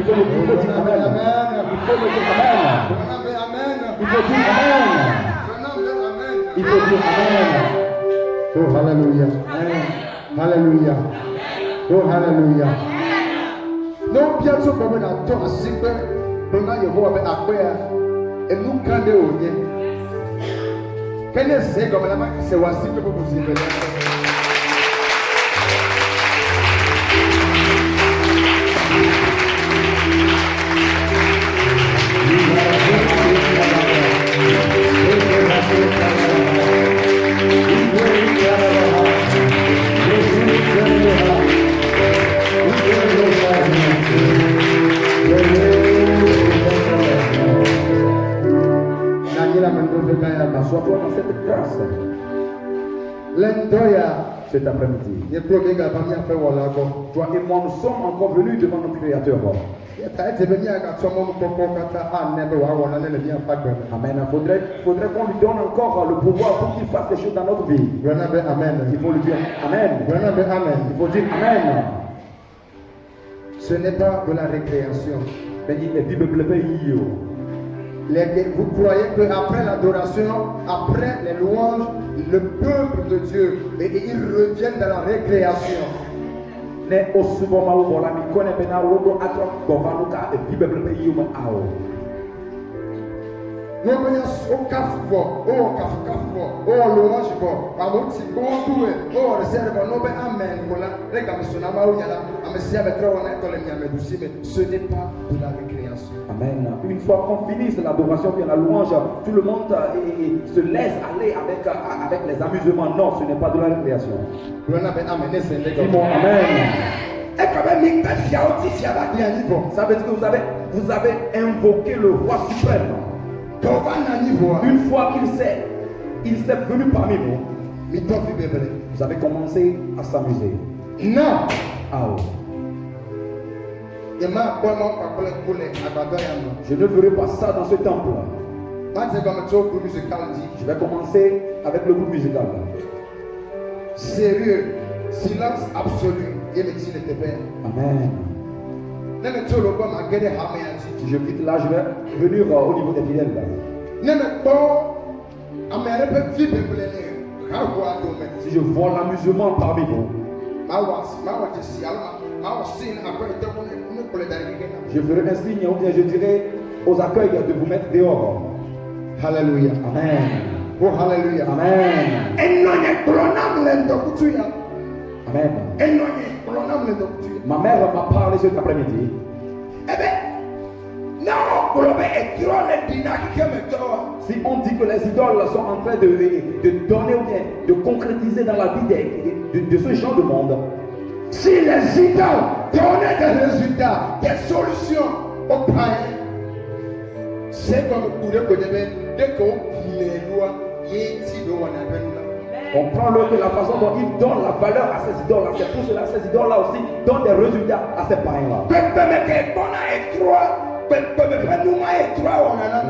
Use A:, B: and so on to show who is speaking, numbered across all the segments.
A: faut le dire Amen. Il faut le dire Amen. Il faut dire Amen. Il faut dire Amen.
B: Oh, hallelujah. Hallelujah. Oh, hallelujah. Non, bien sûr, comme on a tant à simple, on a eu beau avec après, et nous, quand on est, quel est ce comme la main, c'est aussi simple pour vous simple.
A: Sois-toi dans cette grâce cet après-midi. Toi et moi, nous sommes encore venus devant notre Créateur. Amen. Il faudrait qu'on lui donne encore le pouvoir pour qu'il fasse les choses dans notre vie.
B: Amen.
A: Il faut lui dire Amen. Il faut dire Amen.
B: Ce n'est pas de la récréation. Vous croyez qu'après l'adoration, après les louanges, le peuple de Dieu, ils reviennent dans la récréation. Nous venons au café, au louange, au réserve, amen. Ce n'est pas de la récréation.
A: Amen. Une fois qu'on finisse l'adoration et la louange, tout le monde se laisse aller avec les amusements. Non, ce n'est pas de la récréation. Dis-moi Amen. Ça veut dire que vous avez invoqué le roi suprême. Une fois il s'est venu parmi nous, vous avez commencé à s'amuser.
B: Non.
A: Ah oui. Je ne ferai pas ça dans ce temple. Je vais commencer avec le groupe musical.
B: Sérieux, silence absolu.
A: Amen. Si je quitte là, je vais venir au niveau des fidèles. Si je vois l'amusement parmi vous, je ferai un signe ou bien je dirai aux accueils de vous mettre dehors.
B: Hallelujah.
A: Amen.
B: Oh, hallelujah.
A: Amen. Amen. Ma mère m'a parlé cet après-midi. Si on dit que les idoles sont en train de donner ou bien de concrétiser dans la vie de ce genre de monde,
B: si les idoles donnaient des résultats, des solutions aux païens, c'est comme pour le dès qu'on les lois,
A: on prend de la façon dont ils donnent la valeur à ces idoles-là. C'est pour cela que ces idoles-là aussi donnent des résultats à ces païens-là.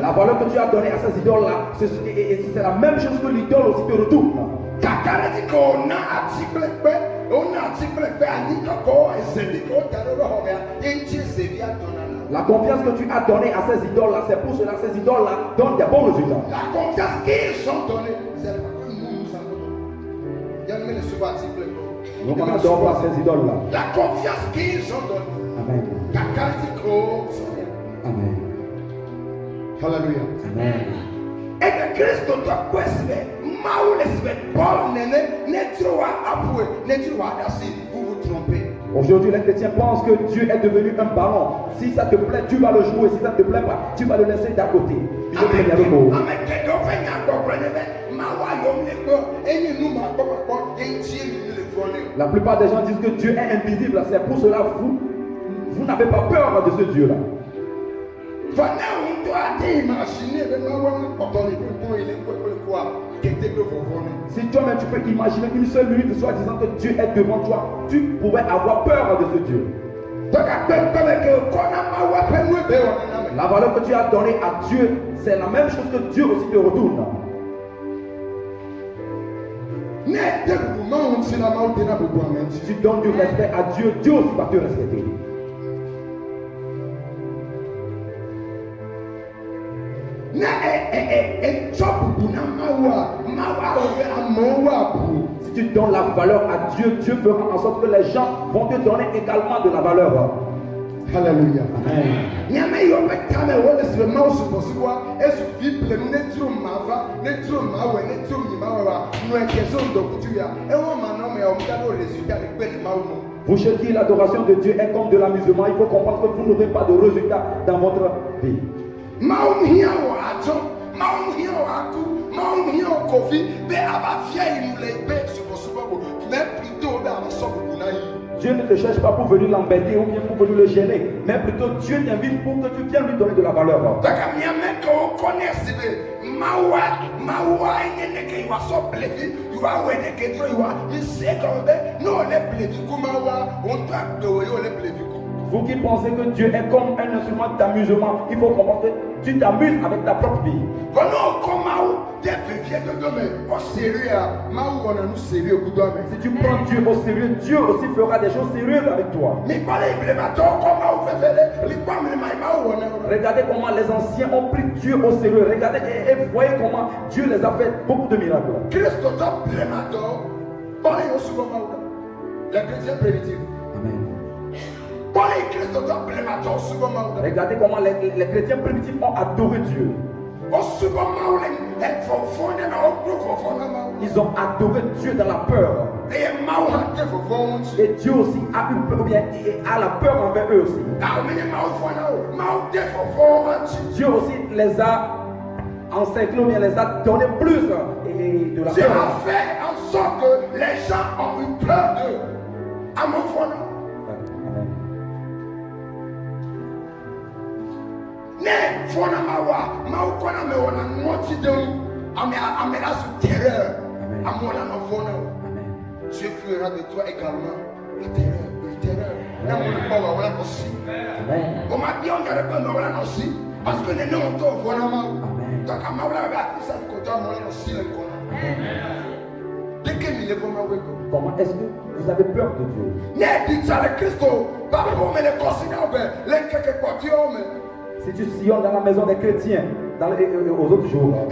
A: La valeur que tu as donnée à ces idoles-là, c'est la même chose que l'idole aussi te retourne. La confiance que tu as donnée à ces idoles-là, c'est pour cela que ces idoles-là donnent des bons résultats.
B: La confiance qu'ils sont donnés, c'est pas que nous
A: on adore pas ces idoles-là.
B: La confiance qu'ils ont donnée.
A: Amen. Amen.
B: Hallelujah.
A: Amen.
B: Et que Christ doit questionner. Vous vous trompez.
A: Aujourd'hui, les chrétiens pensent que Dieu est devenu un ballon. Si ça te plaît, tu vas le jouer. Si ça ne te plaît pas, tu vas le laisser d'à côté. La plupart des gens disent que Dieu est invisible. C'est pour cela que vous n'avez pas peur de ce Dieu-là. Si toi-même tu peux imaginer une seule minute, soit disant que Dieu est devant toi, tu pourrais avoir peur de ce Dieu. La valeur que tu as donnée à Dieu, c'est la même chose que Dieu aussi te retourne. Si tu donnes du respect à Dieu, Dieu aussi va te respecter. Si tu donnes la valeur à Dieu, Dieu fera en sorte que les gens vont te donner également de la valeur.
B: Hallelujah.
A: Vous cherchez l'adoration de Dieu est comme de l'amusement. Il faut comprendre que vous n'aurez pas de résultat dans votre vie. Dieu ne te cherche pas pour venir l'embêter ou bien pour venir le gêner, mais plutôt Dieu t'invite pour que tu viennes lui donner de la valeur. Vous qui pensez que Dieu est comme un instrument d'amusement, il faut comprendre que tu t'amuses avec ta propre vie. Si tu prends Dieu au sérieux, Dieu aussi fera des choses sérieuses avec toi. Regardez comment les anciens ont pris Dieu au sérieux. Regardez et voyez comment Dieu les a fait beaucoup de miracles.
B: Les chrétiens primitifs.
A: Amen. Regardez comment les chrétiens primitifs ont adoré Dieu. Ils ont adoré Dieu dans la peur. Et Dieu aussi a eu peur, ou bien a la peur envers eux aussi. Dieu aussi les a encerclés, ou bien les a donné plus de la
B: Dieu
A: peur.
B: a fait en sorte que les gens ont eu peur d'eux. Amen. Ne fona mawa kona me wona ngoti dem amela sous terreur amona no fona. Dieu fera de toi également la terreur. Na mo pas wala no si. O ma bi on gare pas wala no si parce que ne non to fona ma. Donc ma wala ba ça ko to mo no si le kona. Dès que il est vraiment weko.
A: Comment est-ce que vous avez peur de Dieu?
B: Ne dit ça le Christo pas pour me le considérer les quelque côté homme.
A: Si tu sillonnes dans la maison des chrétiens aux autres jours,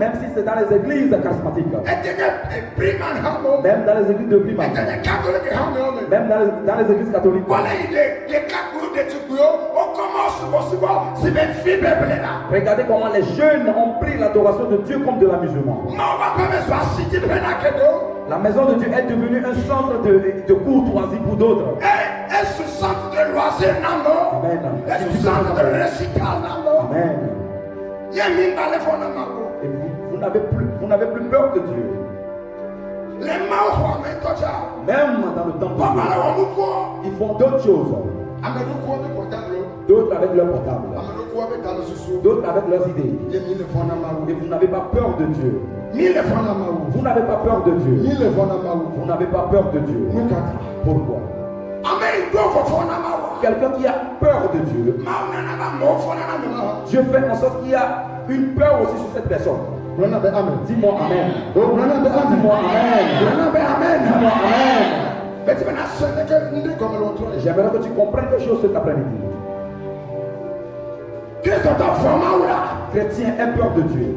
A: même si c'est dans les églises charismatiques, même dans les églises de Priman, même dans les églises catholiques, regardez comment les jeunes ont pris l'adoration de Dieu comme de l'amusement. La maison de Dieu est devenue un centre de courtoisie pour d'autres.
B: Et ce centre de loisir,
A: Amen.
B: et ce centre de récital,
A: Amen. Et vous n'avez plus peur de Dieu. Même dans le temps de Dieu, ils font d'autres choses. D'autres avec leur portable. D'autres avec leurs idées. Et vous n'avez pas peur de Dieu. Vous n'avez pas peur de Dieu. Vous n'avez pas peur de Dieu. Pourquoi? Quelqu'un qui a peur de Dieu, Dieu fait en sorte qu'il y a une peur aussi sur cette personne. Dis-moi Amen. Dis-moi Amen. Dis-moi Amen. J'aimerais que tu comprennes quelque chose cet après-midi. Chrétien a peur de Dieu.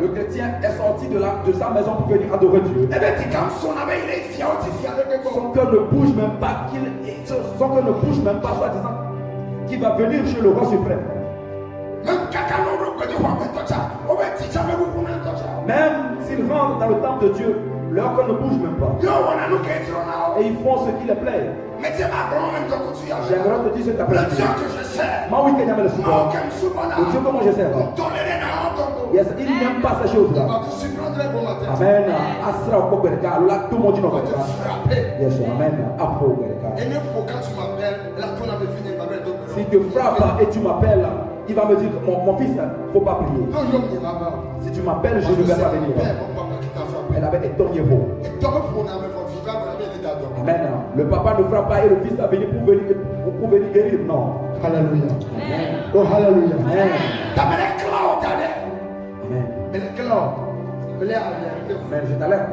A: Le chrétien est sorti de sa maison pour venir adorer Dieu. Son cœur ne bouge même pas, soi-disant qu'il va venir chez le roi suprême. Même s'ils rentrent dans le temple de Dieu, leur cœur ne bouge même pas. Et ils font ce qui les plaît. J'aimerais te dire cet après-midi. Le Dieu que moi je sers. Yes, il n'aime pas ces choses-là. Amen. Asra Okobereka, là tout le monde dit non. Yes, amen. Si tu frappes et tu m'appelles, il va me dire, mon fils, il ne faut pas prier. Si tu m'appelles, je ne vais pas venir. Elle avait étonné vous. Amen. Le papa ne frappe pas et le fils a venu pour venir guérir. Non.
B: Alléluia.
A: Amen.
B: Oh, alléluia.
A: Amen. Amen. Amen. Je t'alerte.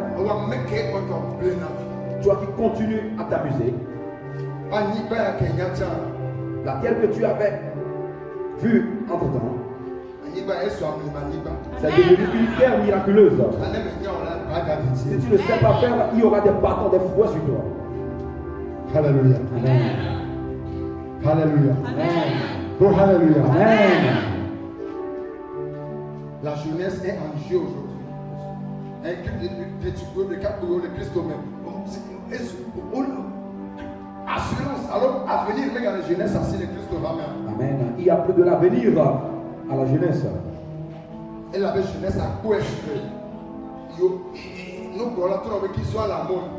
A: Toi qui continues à t'amuser. La terre que tu avais vue entre-temps, c'est devenu une terre miraculeuse. Si tu ne sais pas faire, il y aura des bâtons, des fouets sur toi.
B: Alléluia.
A: Amen.
B: Alléluia.
A: Amen.
B: Oh, Alléluia.
A: Amen.
B: La jeunesse est en jeu aujourd'hui. Le Christ même. Assurance, alors avenir, mais dans la jeunesse, assis le Christ même.
A: Amen. Il y a plus de l'avenir à la jeunesse.
B: Et la jeunesse a quoi nous voulons qu'ils soient à la mode.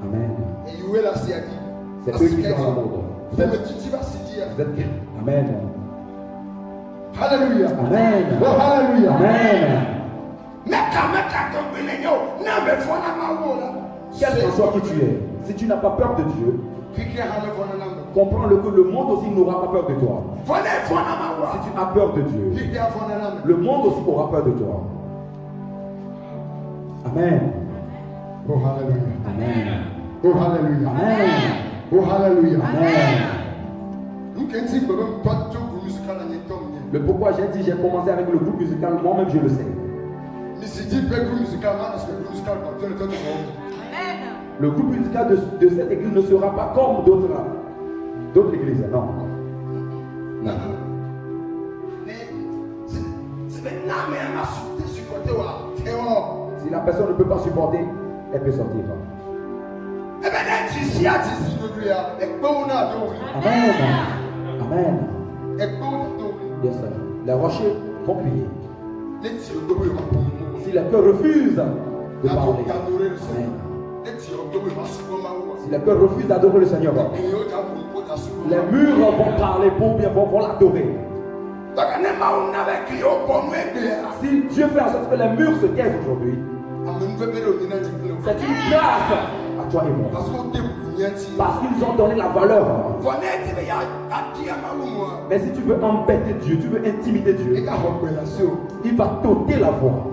A: Amen.
B: Et où est la CAD?
A: C'est eux qui sont à la mode.
B: Vous êtes petit, va s'y dire.
A: Amen.
B: Alléluia.
A: Amen.
B: Oh, Alléluia.
A: Amen. Quel que soit qui tu es, si tu n'as pas peur de Dieu, comprends-le que le monde aussi n'aura pas peur de toi. Si tu as peur de Dieu, le monde aussi aura peur de toi. Amen.
B: Oh, Alléluia.
A: Amen.
B: Oh, Alléluia.
A: Amen.
B: Oh, Alléluia.
A: Amen. Le pourquoi j'ai dit j'ai commencé avec le groupe musical, moi-même je le sais. Le groupe musical de cette église ne sera pas comme d'autres églises. Non. Non. Si la personne ne peut pas supporter, elle peut sortir. Amen. Amen. Yes, sir. Les rochers vont crier. Si les cœurs refusent de parler, amen. Si les cœurs refusent d'adorer le Seigneur, les murs vont parler pour bien, vont l'adorer. Si Dieu fait en sorte que les murs se taisent aujourd'hui, c'est une grâce à toi et moi. Parce qu'ils ont donné la valeur. Mais si tu veux embêter Dieu, tu veux intimider Dieu, il va t'ôter la voix.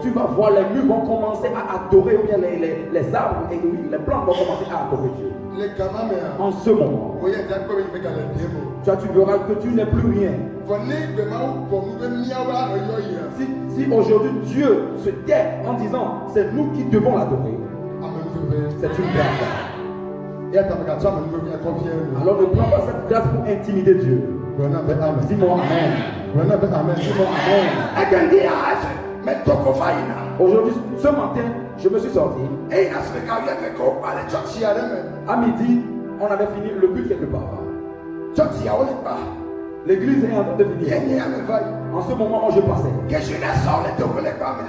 A: Tu vas voir, les murs vont commencer à adorer, ou bien les arbres et les plantes vont commencer à adorer Dieu. En ce moment, tu verras que tu n'es plus rien. Si aujourd'hui Dieu se tait en disant c'est nous qui devons l'adorer, c'est une grâce. Alors ne prends pas cette grâce pour intimider Dieu. Dis-moi Amen. Dis-moi Amen. Aujourd'hui, ce matin, je me suis sorti. À midi, on avait fini le but quelque part. L'église est en train de finir. En ce moment où je passais,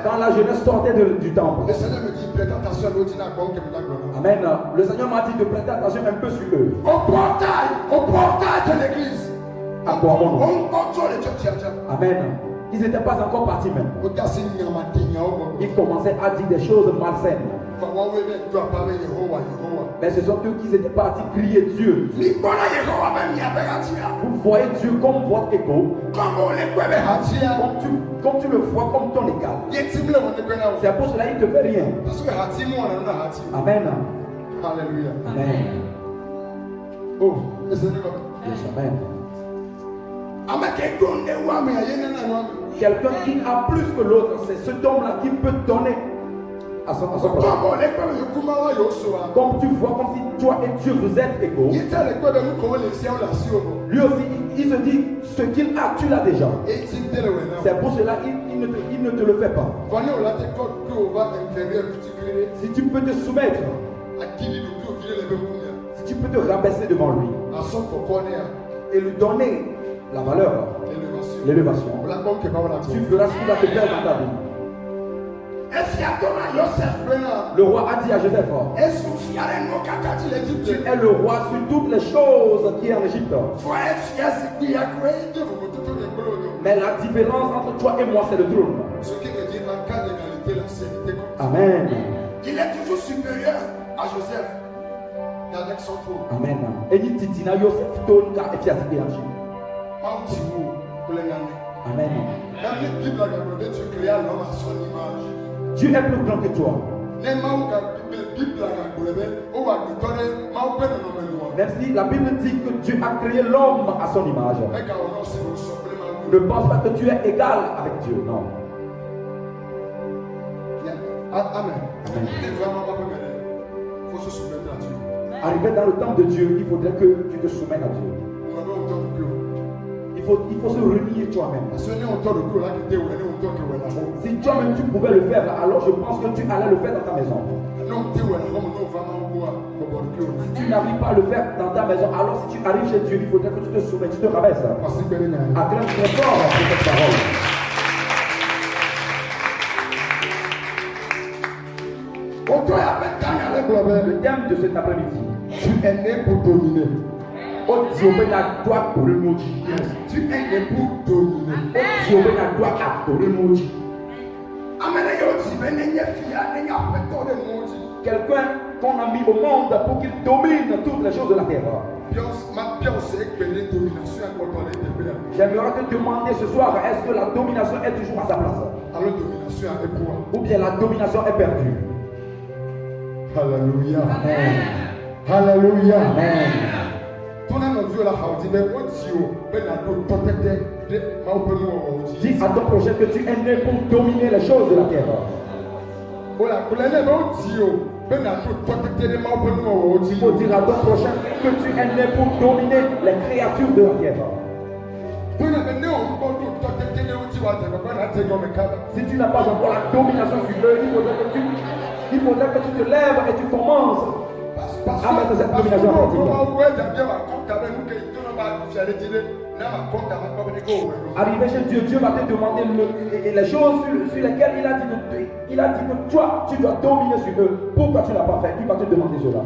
A: quand la jeunesse sortait du temple,
B: Le Seigneur me dit, prête attention à l'ordinaire.
A: Amen. Le Seigneur m'a dit de prêter attention un peu sur eux.
B: Au portail de l'église.
A: À quoi mon nom?
B: On contrôle les church.
A: Amen. Ils n'étaient pas encore partis même. Ils commençaient à dire des choses malsaines. Mais ce sont eux qui étaient partis crier Dieu. Vous voyez Dieu comme votre égo. Comme tu le vois comme ton égal. C'est pour cela qu'il ne te fait rien. Amen.
B: Alléluia.
A: Amen.
B: Oh,
A: yes, amen. Quelqu'un qui a plus que l'autre, c'est cet homme-là qui peut donner à son prochain. Comme tu vois, comme si toi et Dieu vous êtes égaux. Lui aussi, il se dit, ce qu'il a, tu l'as déjà. C'est pour cela qu'il ne te le fait pas. Si tu peux te soumettre, si tu peux te rabaisser devant lui et lui donner la valeur, l'élévation, tu feras ce qu'il va te faire dans ta vie. Le roi a dit à Joseph, tu es le roi sur toutes les choses qui est en Égypte. Mais la différence entre toi et moi, c'est le trône.
B: Ce qui veut dire en cas d'égalité, la sécurité.
A: Amen.
B: Il est toujours supérieur à Joseph avec son trône.
A: Amen. Et il dit, Joseph donne la efficacité en Dieu. Amen. Dieu est plus grand que toi. Même si la Bible dit que Dieu a créé l'homme à son image, ne pense pas que tu es égal avec Dieu, non.
B: Amen.
A: Arrivé dans le temps de Dieu, il faudrait que tu te soumènes à Dieu. Il faut se renier toi-même. Si toi-même tu pouvais le faire, alors je pense que tu allais le faire dans ta maison. Si tu n'arrives pas à le faire dans ta maison, alors si tu arrives chez Dieu, il faudrait que tu te soumets, tu te rabaisses. Acclame très fort pour cette parole. Le thème de cet après-midi,
B: tu es né pour dominer.
A: Oh Dieu, ben la droite pour le maudit.
B: Tu es né pour dominer.
A: Oh Dieu, ben la droite pour le maudit. Quelqu'un qu'on a mis au monde pour qu'il domine toutes les choses de la terre. J'aimerais te demander ce soir, est-ce que la domination est toujours à sa place? Ou bien la domination est perdue?
B: Alléluia.
A: Amen.
B: Alléluia.
A: Amen. Dis à ton prochain que tu es né pour dominer les choses de la terre. Il faut dire à ton prochain que tu es né pour dominer les créatures de la terre. Si tu n'as pas encore la domination sur eux, il faudrait que tu te lèves et tu commences à mettre cette domination en pratique. Arrivé chez Dieu, Dieu va te demander les choses sur lesquelles il a dit que toi, tu dois dominer sur eux. Pourquoi tu ne l'as pas fait? Il va te demander cela.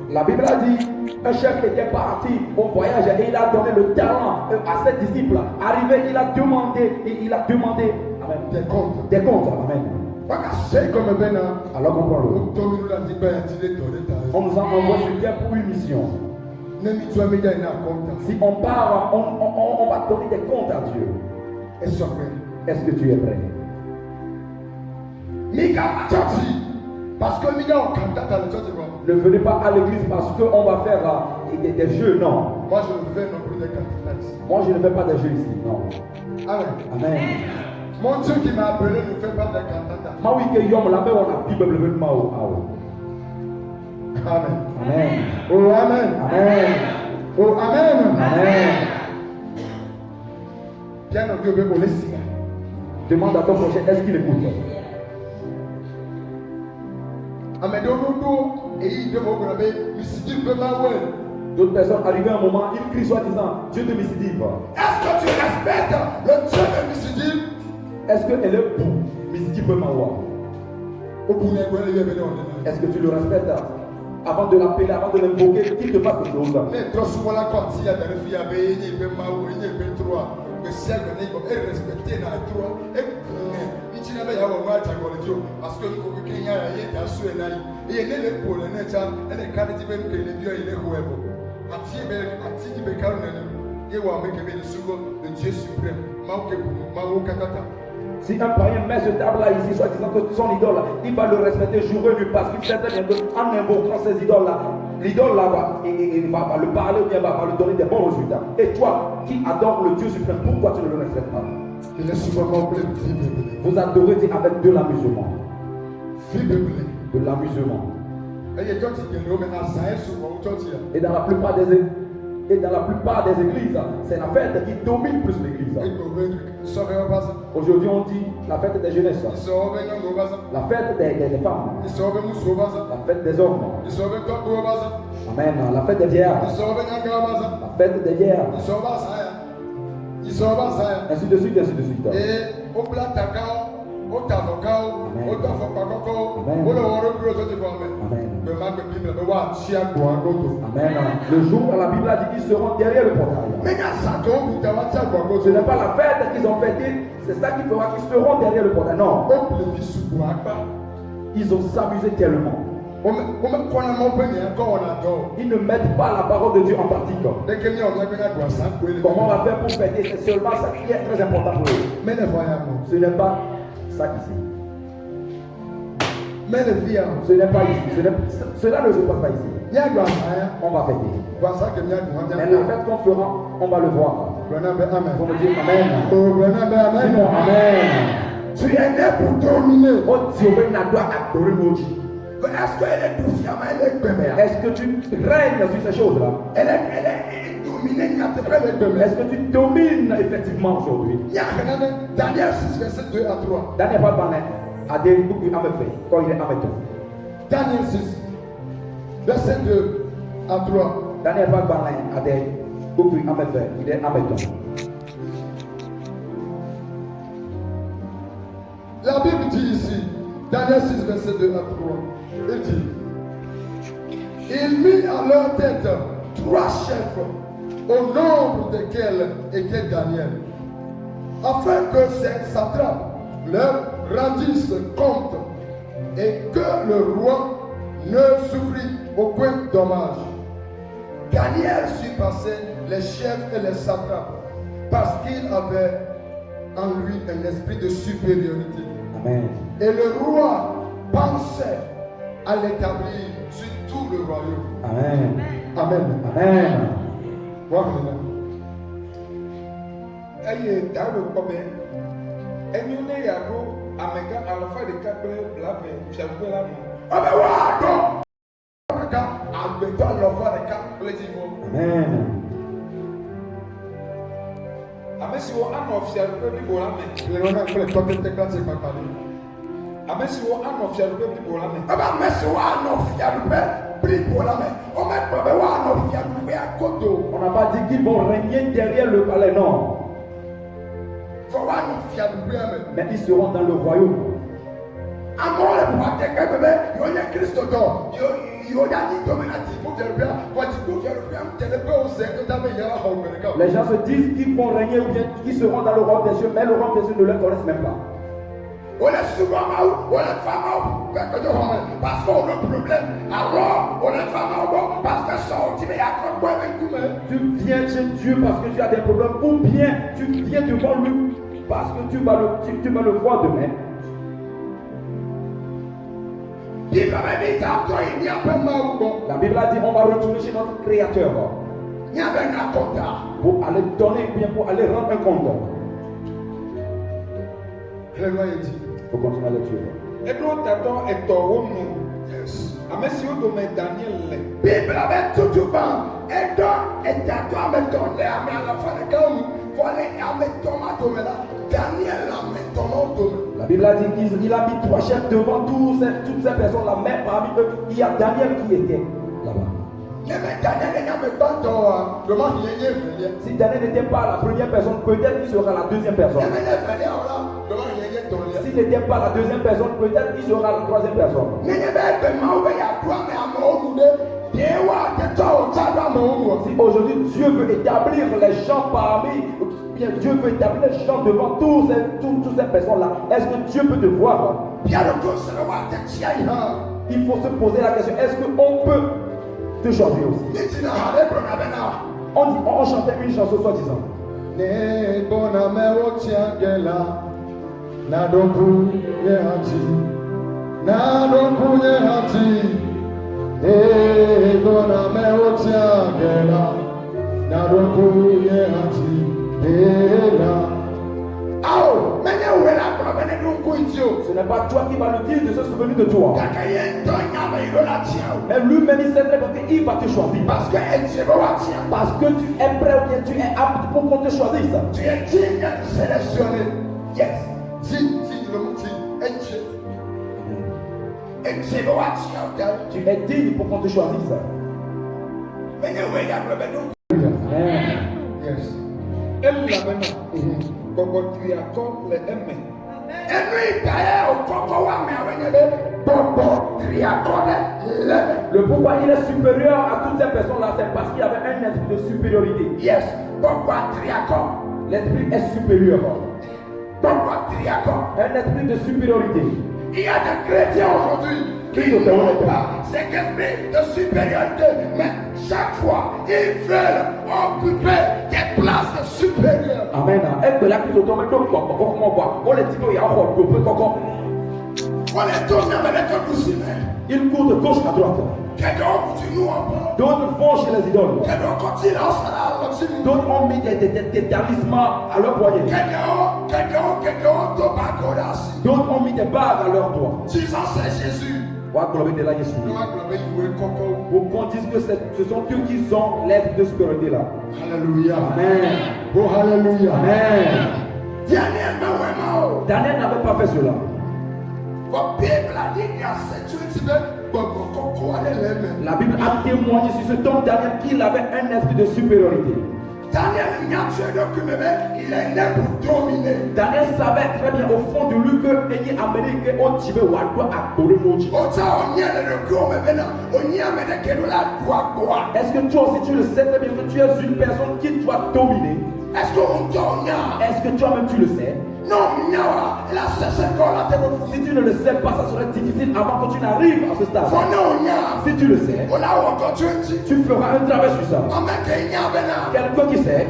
A: La Bible a dit, un chef était parti au voyage et il a donné le talent à ses disciples. Arrivé, il a demandé amen, des comptes. Amen. Alors comprends-le. On nous a envoyé sur terre pour une mission. Si on part, on va donner des comptes à Dieu. Est-ce que tu es prêt? Ne venez pas à l'église parce qu'on va faire des jeux, non.
B: Moi je ne fais non plus des cantates.
A: Moi je ne fais pas des jeux ici, non.
B: Amen.
A: Amen.
B: Mon Dieu qui m'a appelé ne fait pas des cantatas.
A: Amen. Amen.
B: Oh amen.
A: Amen.
B: Oh amen.
A: Amen.
B: Bien envie de me laisser.
A: Demande à ton prochain, est-ce qu'il écoute? D'autres personnes arrivent à un moment, ils crient soi-disant Dieu de Missidive.
B: Est-ce que tu respectes le Dieu de Missidive?
A: Est-ce qu'elle est pour Missidive Mawa? Est-ce que tu le respectes? Avant de l'appeler, avant de l'invoquer, qu'il te fasse quelque chose. Si un païen met ce table-là ici, soit disant que son idole, il va le respecter jour et nuit parce qu'il sait très bien qu'en invoquant ces idoles-là, l'idole-là va le parler ou bien va lui donner des bons résultats. Et toi, qui adore le Dieu suprême, pourquoi tu ne le respectes pas? Vous adorez Dieu avec de l'amusement. De l'amusement. Et dans la plupart des églises, c'est la fête qui domine plus l'église. Aujourd'hui, on dit la fête des jeunesses, la fête des femmes, la fête des hommes. Amen. La fête des vieillards, la fête des vieillards. Ainsi de suite, ainsi de suite. Amen. Le jour où la Bible a dit qu'ils seront derrière le portail. Ce n'est pas la fête qu'ils ont fêtée, c'est ça qui fera qu'ils seront derrière le portail. Non. Ils ont s'amusé tellement. Ils ne mettent pas la parole de Dieu en pratique. Comment on va faire pour fêter? C'est seulement ça qui est très important pour eux. Ce n'est pas ça ici. Ce n'est pas ici. Cela ne se passe pas ici. On va fêter. Mais la fête qu'on fera, on va le voir. Vous me dire Amen. Dis-moi Amen.
B: Tu es né pour dominer.
A: Est-ce que tu règnes sur ces choses-là? Est-ce que tu domines effectivement aujourd'hui?
B: Daniel 6, verset 2 à 3.
A: Daniel pas parlé à des boucles à me faire quand il est à mettre.
B: Daniel 6, verset 2 à 3.
A: Daniel pas parlé à des boucles à me faire, il est à mettre.
B: La Bible dit ici, Daniel 6, verset 2 à 3, il dit, il mit à leur tête 3 chefs, au nombre desquels était Daniel, afin que ces satrapes leur rendissent compte et que le roi ne souffrit aucun dommage. Daniel surpassait les chefs et les satrapes parce qu'il avait en lui un esprit de supériorité.
A: Amen.
B: Et le roi pensait à l'établir sur tout le royaume.
A: Amen.
B: Amen.
A: Amen.
B: Voilà.
C: Eye dawo kɔmɛ enyo ne yago amega alafa ɖeka kple blave fiagbɛ la nu.
B: Amen. Wa dɔ. Amega agbetɔ alafa ɖeka kple dzivo.
A: Amen.
C: Ame siwo anɔ fiaɖuƒe blibo la me.
B: Le wɔna kple tɔkete klase kpakpa ɖe.
C: Ame siwo anɔ fiaɖuƒe blibo la me.
B: Ame siwo anɔ fiaɖuƒe blibo la me. Wome kplɔ be woanɔ fiaɖuƒea godo.
A: On n'a pas dit qu'ils vont régner derrière le palais, non. Mais ils seront dans le royaume. Les gens se disent qu'ils vont régner ou bien qu'ils seront dans le royaume des cieux, mais le royaume des cieux ne les connaissent même pas.
B: Parce qu'on a un problème. Alors, on est parce que ça,
A: tu viens chez Dieu parce que tu as des problèmes, ou bien tu viens devant lui parce que tu vas le voir demain. La Bible a dit on va retourner chez notre Créateur pour aller donner, bien pour aller rendre un compte. Il faut continuer à le tuer.
C: Eɖo tatɔ etɔwo nu. Ame siwo dome Daniel le.
B: Bible avait tout bas. Et donc, et t'attends à me donner à la fin de quand vous allez à me tomber là. Daniel a me tomber.
A: La Bible a dit qu'il a mis 3 chefs devant toutes ces personnes-là, mais parmi eux, il y a Daniel qui était là-bas. Si Daniel n'était pas la première personne, peut-être qu'il sera la deuxième personne. S'il n'était pas la deuxième personne, peut-être qu'il sera la troisième personne. Si aujourd'hui Dieu veut établir les gens parmi, bien Dieu veut établir les gens devant toutes ces personnes-là, est-ce que Dieu peut te voir? Il faut se poser la question, est-ce qu'on peut te choisir aussi? On chantait une chanson soi-disant. Ce n'est pas toi qui vas le dire de se souvenir de toi. Mais lui-même il sait très bien qu'il va te choisir. Parce que tu es prêt ou bien tu es apte pour qu'on te choisisse.
B: Tu es digne d'être sélectionné. Yes. Digne le mot digne.
A: Tu es digne pour qu'on te choisisse.
B: Yes.
C: Elle la mena. Gbɔgbɔ triakɔ le eme.
A: Le pourquoi il est supérieur à toutes ces personnes-là, c'est parce qu'il y avait un esprit de supériorité.
B: Yes.
A: L'esprit est supérieur.
B: Un
A: esprit de supériorité.
B: Il y a des chrétiens aujourd'hui.
A: Ils ne t'ont pas
B: cet esprit de supériorité, mais chaque fois, ils veulent occuper des places supérieures.
A: Amen. Et là, ils ont tombé dans le corps. Comment on voit? On les dit qu'il y a un rôle.
B: On les tourne avec les douces.
A: Ils courent de gauche à droite. D'autres vont chez les idoles. D'autres ont mis des talismans à leur poignet. D'autres ont mis des bagues à leurs doigts. Beaucoup disent que ce sont eux qui ont l'esprit de supériorité là.
B: Alléluia.
A: Amen.
B: Oh, alléluia.
A: Amen. Daniel n'avait pas fait cela. La Bible a témoigné sur ce homme Daniel qu'il avait un esprit de supériorité. Daniel savait très bien au fond de lui que il a amené que on tirait ou à adorer Moji. Est-ce que toi aussi tu le sais très bien que tu es une personne qui doit dominer? Est-ce que toi-même tu le sais? Si tu ne le sais pas, ça serait difficile avant que tu n'arrives à ce stade. Si tu le sais, tu feras un travail sur ça. Quelqu'un qui sait,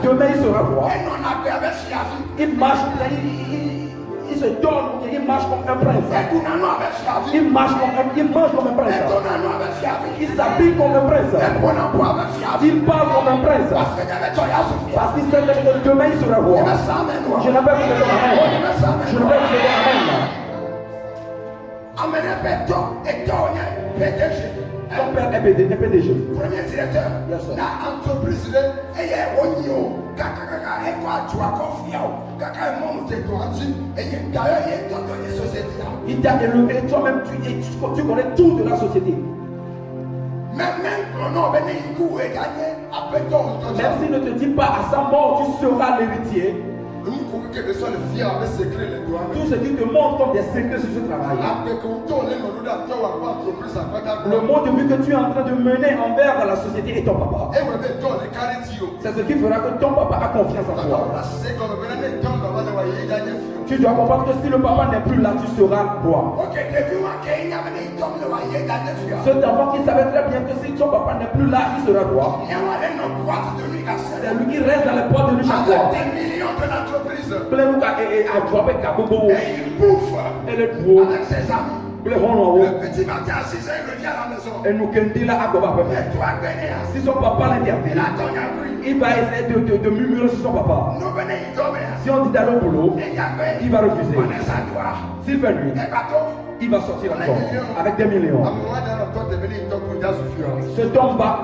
A: demain il sera roi. Il marche, il se donne, il marche comme un prince. Il marche comme un prince. Il s'habille comme un prince. Il parle comme un prince. Parce qu'il sait que demain il sera roi. Je n'ai pas vu de amen. Je n'ai pas vu de amen. Ton père est PDG.
B: Premier directeur.
A: Yes, sir.
B: La entreprise est Onio. Kaka est quoi tu as confiance. Kaka est mon de grandi. Et d'ailleurs il est dans les sociétés.
A: Il t'a élevé, toi-même tu connais tout de la société.
B: Même
A: s'il ne te dit pas à sa mort, tu seras l'héritier. Tout ce qui te montre comme des secrets sur ce travail. Le monde de vue que tu es en train de mener envers la société et ton papa. C'est ce qui fera que ton papa a confiance en toi. Tu dois comprendre que si le papa n'est plus là, tu seras roi. Cet enfant qui savait très bien que si son papa n'est plus là, il sera roi. C'est lui qui reste dans les poids de lui chaque fois.
B: Et il bouffe avec ses amis.
A: Le
B: petit matin à 6 h, il revient à la maison.
A: Et nous si son papa l'interpelle, il va essayer de murmurer sur son papa. Si on dit d'aller au boulot, il va refuser. S'il fait nuit, il va sortir encore avec des millions. Cet homme va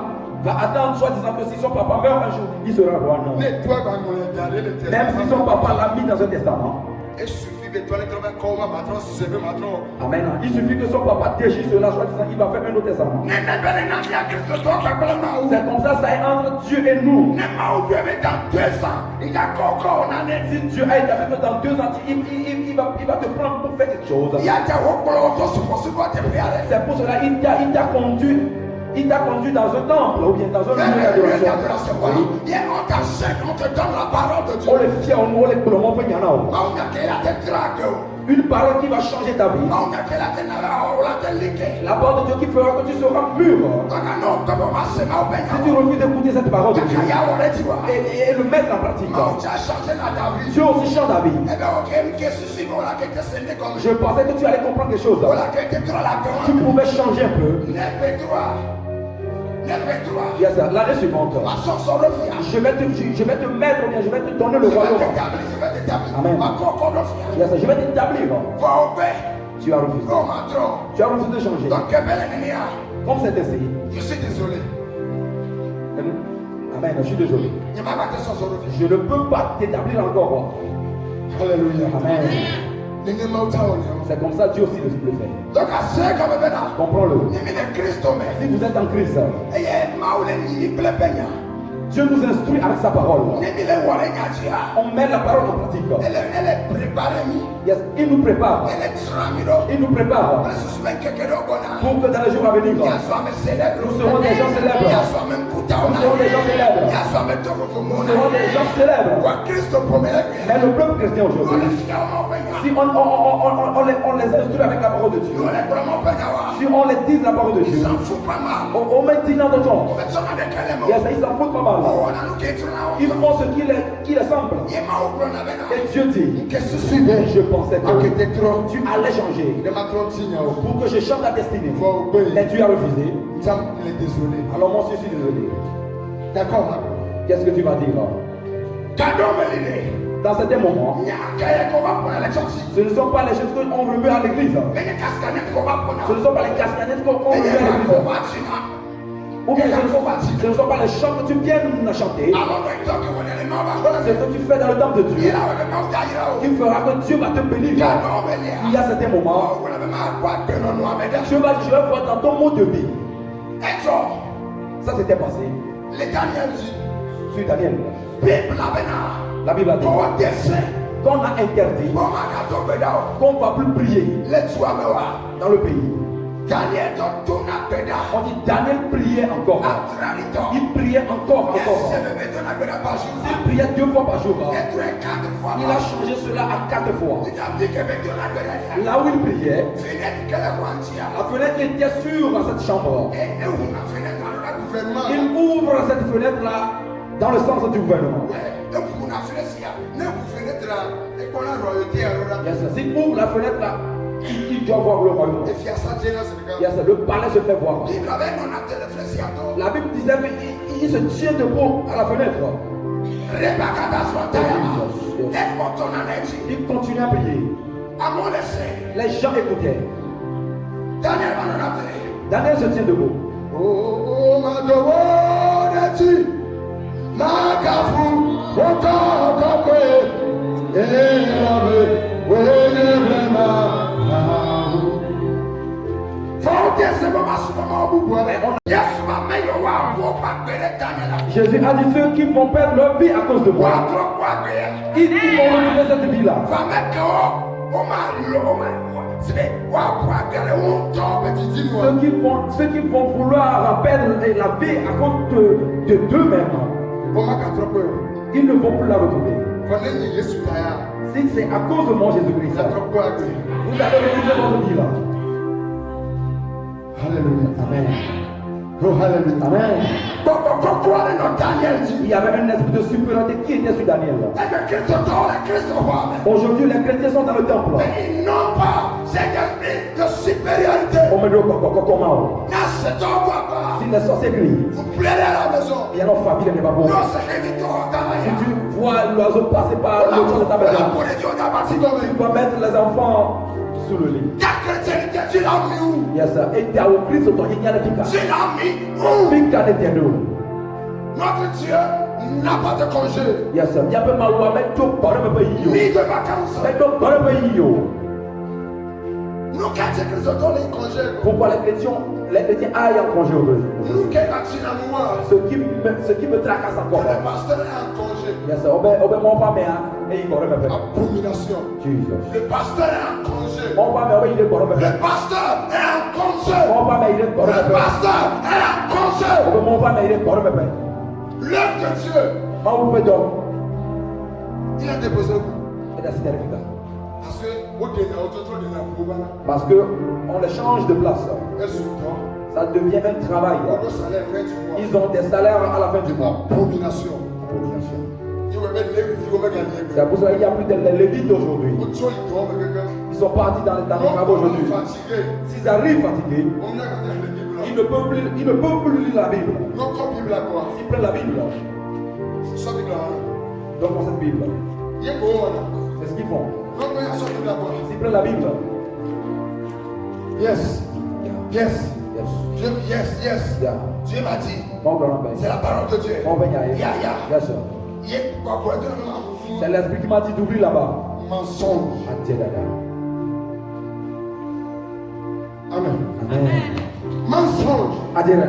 A: attendre soi-disant que si son papa meurt un jour, il sera roi. Non. Même si son papa l'a mis dans un testament. Amen. Il suffit que son papa déchire cela, soi-disant qu'il va faire un autre testament. C'est comme ça est entre Dieu et nous. Si Dieu a établi que dans 2 ans, il va te prendre pour faire quelque chose. C'est pour cela qu'il t'a conduit. Il t'a conduit dans un temple ou bien dans un lieu d'adoration.
B: On te donne la parole de Dieu.
A: On les fiers, on les plombs, il y en a. Une parole qui va changer ta vie. La parole de Dieu qui fera que tu seras mûr. Si tu refuses d'écouter cette parole de Dieu et le mettre en pratique, Dieu aussi change ta vie. Je pensais que tu allais comprendre quelque chose. Tu pouvais changer un peu. Yes, l'année suivante, je vais te mettre, je vais te donner le royaume. Amen. Yes, je vais t'établir. Tu as refusé. Tu as refusé de changer. Comme c'est ainsi.
B: Je suis désolé.
A: Amen, je suis désolé. Je ne peux pas t'établir encore.
B: Alléluia.
A: Amen. C'est comme ça Dieu aussi le fait. Comprends-le. Si vous êtes en crise, Dieu nous instruit avec sa parole. On met la parole en pratique.
B: Elle est préparée.
A: Yes, il nous prépare. Il nous prépare. Pour que dans les jours à venir, nous serons des gens célèbres. Nous serons des gens célèbres. Nous serons des gens célèbres. Mais le peuple chrétien aujourd'hui, si on les instruit avec la parole de Dieu, si on les dit la parole de Dieu, on met 10 ans de temps. Yes, ils s'en foutent pas mal. Ils font ce qui les semble. Et Dieu dit, je pensais que tu allais changer pour que je change la destinée. Mais tu as refusé. Alors moi je suis désolé.
B: D'accord.
A: Qu'est-ce que tu vas dire? Dans certains moments, ce ne sont pas les choses qu'on remet à l'église. Ce ne sont pas les cascanettes qu'on remet à l'église. Ou bien ce ne sont pas les chants que tu viens chanter. C'est ce que tu fais dans le temple de Dieu qui fera que Dieu va te bénir. Il y a certains moments, Dieu va voir dans ton mode de vie. Ça s'était passé. Sur Daniel. La Bible a dit qu'on a interdit qu'on ne va plus prier dans le pays. On dit Daniel priait encore. Il priait encore. Il priait 2 fois par jour. Il a changé cela à 4 fois. Là où il priait, la fenêtre était sur cette chambre. Il ouvre cette fenêtre là dans le sens du gouvernement. S'il ouvre la fenêtre là, il doit voir le royaume. Le palais se fait voir. La Bible disait qu'il se tient debout à la fenêtre. Il continue à prier. Les gens écoutaient. Daniel se tient debout.
B: Oh, ma devote, ma kafu,
A: Jésus a dit ceux qui vont perdre leur vie à cause de moi, ils vont retrouver cette vie-là. Ceux qui vont vouloir perdre la vie à cause de d'eux-mêmes, ils ne vont plus la retrouver. Si c'est à cause de moi, Jésus-Christ, vous allez retrouver votre vie là.
B: Alléluia.
A: Amen.
B: Oh, alléluia.
A: Amen. Il y avait un esprit de supériorité qui était sur Daniel. Aujourd'hui, les chrétiens sont dans le temple.
B: Ils n'ont pas cet esprit de supériorité.
A: Comment? Si les sorciers crient,
B: vous plairez à la maison.
A: il y a nos familles n'est pas bon. Si tu vois l'oiseau passer par le toit de ta maison, tu vas mettre les enfants sous le lit.
B: Ta chrétienté, tu l'as mis où?
A: Yes, sir. Et tu as au Christ, il y a le fika.
B: Tu l'as mis où? Notre Dieu n'a pas de congé.
A: Yes, sir. Il y a peu mal ou mais tu parles même pas
B: ni de vacances.
A: Mais tu parles pas
B: nous chrétiens donnent les congés.
A: Pourquoi les chrétiens aillent en congé aujourd'hui?
B: Nous qui sommes
A: ce qui me tracasse encore.
B: le pasteur est en congé.
A: Yes, sir. Mon pas mais et il parle même pas.
B: Abomination.
A: Jesus.
B: Le pasteur est en congé.
A: Mon pas mais il est parle même pas.
B: Le pasteur est en congé.
A: Mon pas mais il est parle même
B: Le
A: pas.
B: pasteur est en congé.
A: Mon pas mais il est parle même pas.
B: L'œuvre de Dieu. Il a déposé où?
A: Parce que on les change de place. Ça devient un travail. Ils ont des salaires à la fin du mois.
B: Abomination.
A: C'est pour ça qu'il n'y a plus de lévites aujourd'hui. Ils sont partis dans les travaux aujourd'hui. S'ils arrivent fatigués, ils ne peuvent plus lire la Bible. S'ils prennent la Bible, donc dans cette Bible, c'est ce qu'ils font. S'ils prennent la Bible,
B: yes.
A: yes. Yeah.
B: Dieu m'a dit,
A: Mon grand
B: c'est la parole de Dieu.
A: Mon Père, yes, sir. C'est l'esprit qui m'a dit d'ouvrir là-bas.
B: Mensonge. Amen.
A: Amen.
B: Mensonge.
A: Adieu.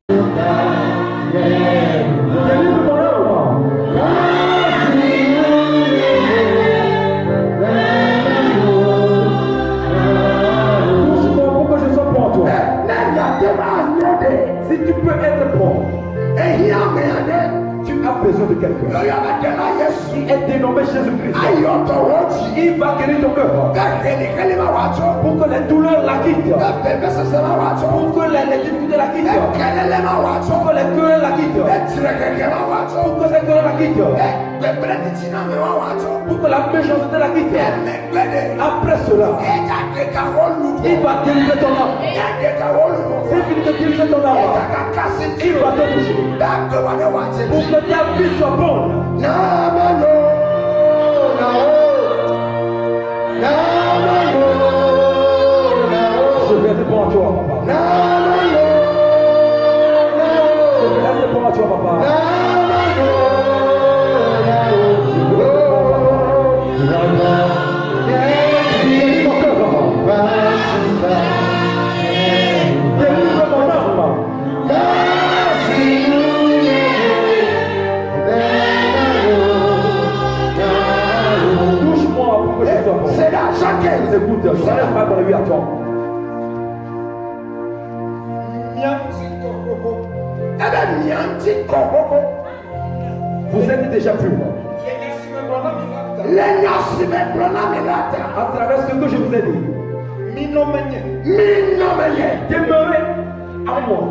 A: besoin de quelqu'un qui est dénommé Jésus-Christ. Il va guérir ton cœur. Pour que les douleurs la quittent. Pour que les difficultés la quittent. Pour que les querelles la quittent. Pour que les querelles la quittent. Pour que la méchanceté la quitte. Après cela, il va délivrer ton âme. C'est fini de délivrer ton âme. Il va te toucher. Pour que ta vie soit bonne. Je vais répondre à toi, papa. Je vais répondre à toi, papa. Écoute, ça laisse pas dans lui à toi. Vous êtes déjà pur. À travers ce que je vous ai dit. Demeurez en moi.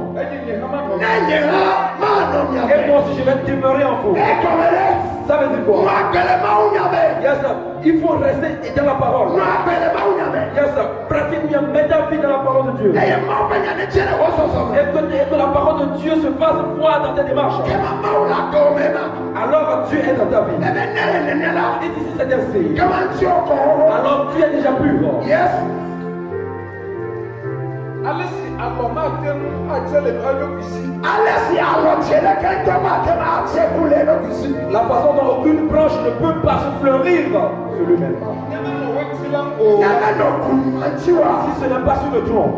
A: Et moi aussi je vais demeurer en vous. Ça veut dire quoi? Yes, sir. Il faut rester dans la parole. Yes, sir. Pratique bien, mets ta vie dans la parole de Dieu. Et que la parole de Dieu se fasse voir dans tes démarches. Alors Dieu est dans ta vie. Et d'ici c'est ainsi. Alors tu es déjà pur. Yes. La façon dont aucune branche ne peut pas se fleurir sur lui-même. Si ce n'est pas sur le tronc.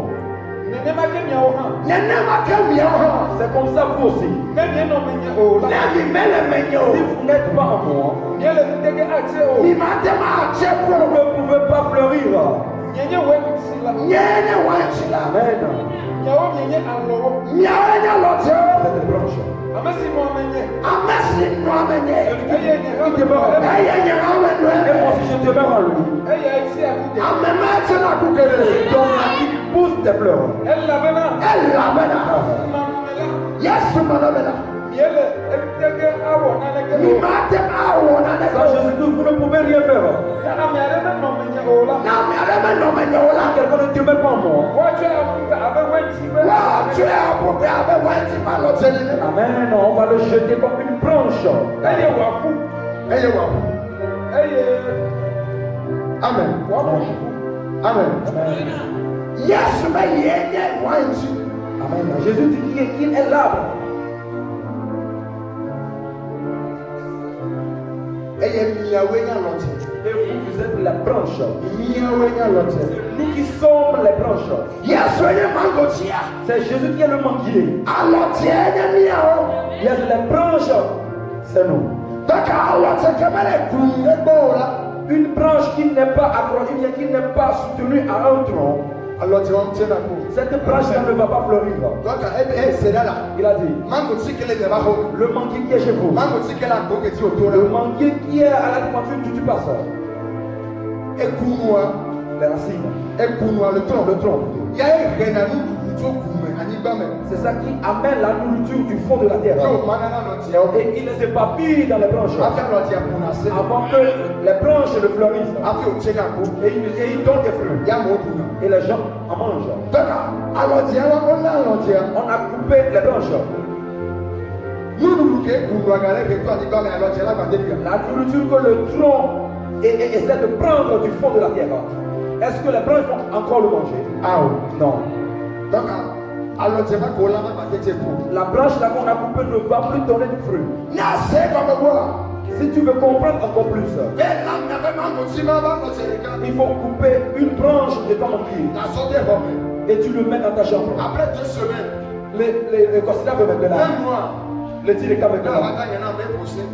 A: C'est comme ça vous aussi. Si vous n'êtes pas en moi, vous ne pouvez pas fleurir. Je demeure en lui. Qui pousse des fleurs. Sans Jésus-Christ, vous ne pouvez rien faire. Quelqu'un ne demeure pas en moi. Amen. On va le jeter comme une branche.
B: Amen. Amen.
A: Amen. Jésus dit qu'il est l'arbre. Et vous êtes la branche. Nous qui sommes les branches. C'est Jésus qui est le manguier. Yes, les branches, c'est nous. Une branche qui n'est pas accrochée, qui n'est pas soutenue à un tronc. Cette branche-là ne va pas fleurir. Il a dit le manguier qui est chez vous. Le manguier qui est à la toiture du passeur. Les racines. Le tronc. C'est ça qui amène la nourriture du fond de la terre. Et il les épapille dans les branches. Avant que les branches ne fleurissent. Et il donne des fruits. Et les gens en mangent. On a coupé les branches. La nourriture que le tronc essaie de prendre du fond de la terre. Est-ce que les branches vont encore le manger? Ah non. La branche là qu'on a coupée ne va plus donner de fruits. Si tu veux comprendre encore plus, il faut couper une branche de ton manguier et tu le mets dans ta chambre.
C: Après 2 semaines,
A: les considères maintenant.
C: Un mois,
A: le dit les cas maintenant.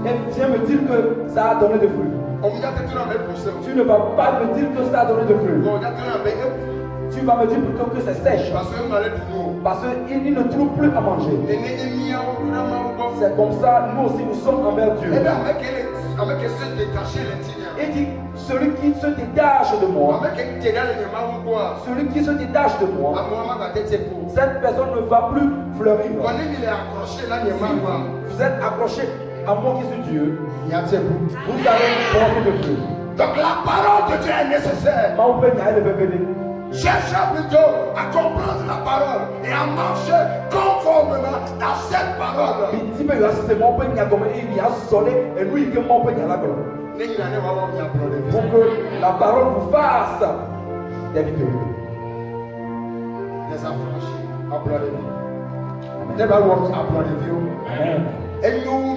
A: Et viens me dire que ça a donné des fruits. Tu ne vas pas me dire que ça a donné des fruits. Tu vas me dire plutôt que c'est sèche. Parce qu'il ne trouve plus à manger. c'est comme ça, nous aussi nous sommes envers Dieu. Il dit, celui qui se détache de moi, celui qui se détache de moi, cette personne ne va plus fleurir. Vous êtes accroché à moi qui suis Dieu, vous allez porter de fruits.
B: Donc la parole de Dieu est nécessaire. Cherchez plutôt à comprendre la parole et à marcher conformément à cette parole.
A: Pour que la parole vous fasse des victoires.
B: Les affranchis, applaudez-vous. Never walk, applaudez-vous.
A: Amen.
B: Et nous,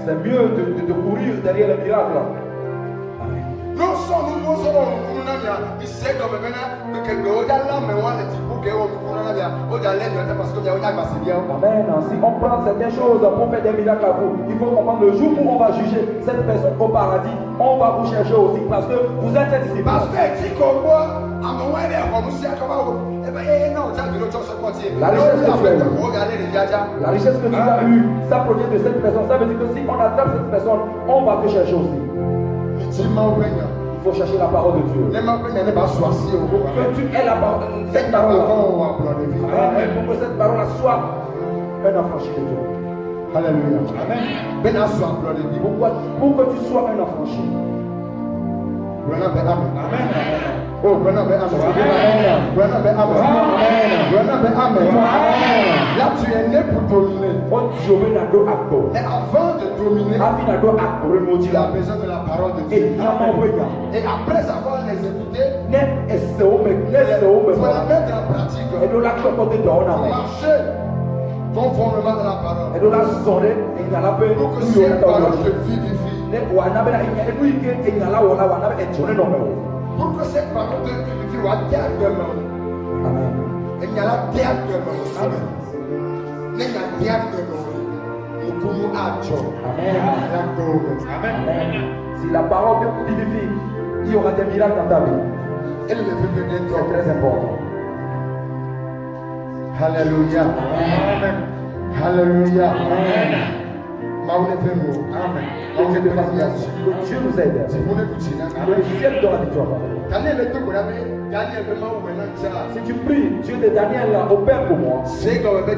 A: c'est mieux de courir derrière le miracle.
B: Non seulement nous sommes il sait comme maintenant que le au-delà mais on est pour que on parce que
A: amen. Si on prend certaines choses pour faire des miracles à vous, il faut comprendre le jour où on va juger cette personne au paradis, on va vous chercher aussi parce que vous êtes ses disciples.
B: Parce que si qu'on voit à mon la
A: richesse que tu as eue, ça provient de cette personne. Ça veut dire que si on attrape cette personne, on va te chercher aussi. Il faut chercher la parole de Dieu. Que tu aies la parole, cette parole pour que cette parole soit un affranchi de Dieu.
B: Alléluia.
A: Amen. Pour que tu sois un affranchi.
B: Amen.
A: Oh, là
B: tu es né pour dominer. Mais avant de dominer, tu as besoin de la parole de Dieu. Et après avoir les écoutés, il faut la mettre en pratique. Pour marcher conformément à la parole. Pour que cette parole te vivifie. Pour que cette parole te vivifie,
A: Amen.
B: il y a la terre de l'homme. Amen. Il y a la terre de l'homme. Nous pouvons agir.
A: Amen. Si la parole te vivifie, il y aura des miracles dans ta vie.
B: Elle ne peut pas être
A: C'est très important.
B: Alléluia. Amen. Alléluia. Amen.
A: Amen. Que Dieu nous aide. Le ciel dans la victoire. Si tu pries, Dieu de Daniel opère pour moi. Comprends que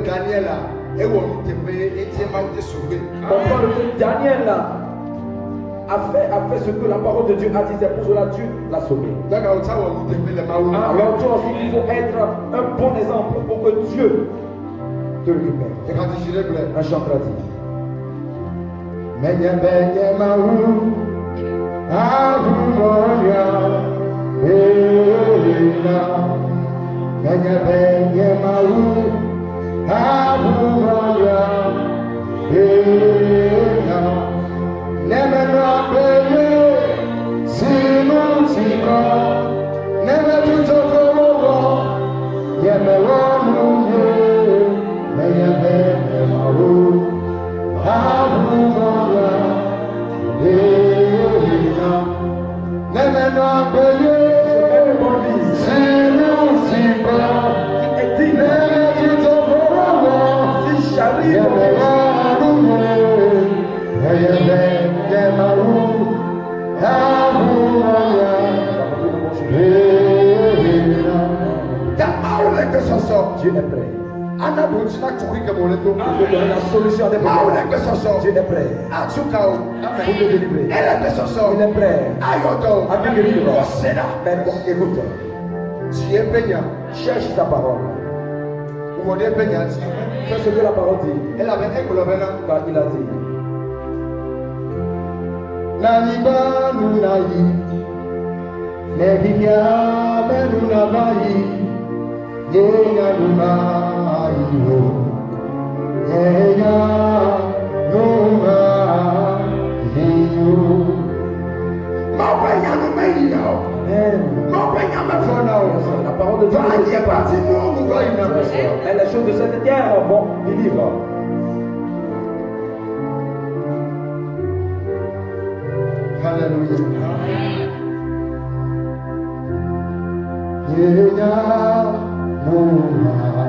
A: Daniel a fait ce que la parole de Dieu a dit, c'est pour cela que Dieu l'a sauvé. Alors toi aussi, il faut être un bon exemple pour que Dieu te récupère. Un chant traduit.
B: Menye mahu abumoya ena menye mahu abumoya ena nemena beye simutika nemetutofowo yemewonu menye mahu abumoya ena nemena beye simutika nemetutofowo yemewonu
A: Dieu est prêt.
B: Anna Boutina Kouri Kemoleto.
A: Pour donner la solution à des problèmes. Dieu est prêt.
B: Atsukao.
A: Pour te délivrer.
B: Elle est
A: Il est prêt.
B: Ayoto.
A: À te guérir. Mais bon, écoute.
B: Dieu Penya.
A: Cherche sa parole.
B: Ou on est Penya.
A: Fais ce que la parole dit.
B: Elle avait un colobena.
A: Car il a dit.
B: Naniba nunayi. Nebiya benunavayi. Yenya nunayi. Yenya nunayi. Mapenya nunayi now. Mapenya mefo now.
A: La parole de Dieu. Mais les choses de cette terre vont vivre.
B: Hallelujah. Yenya nunayi.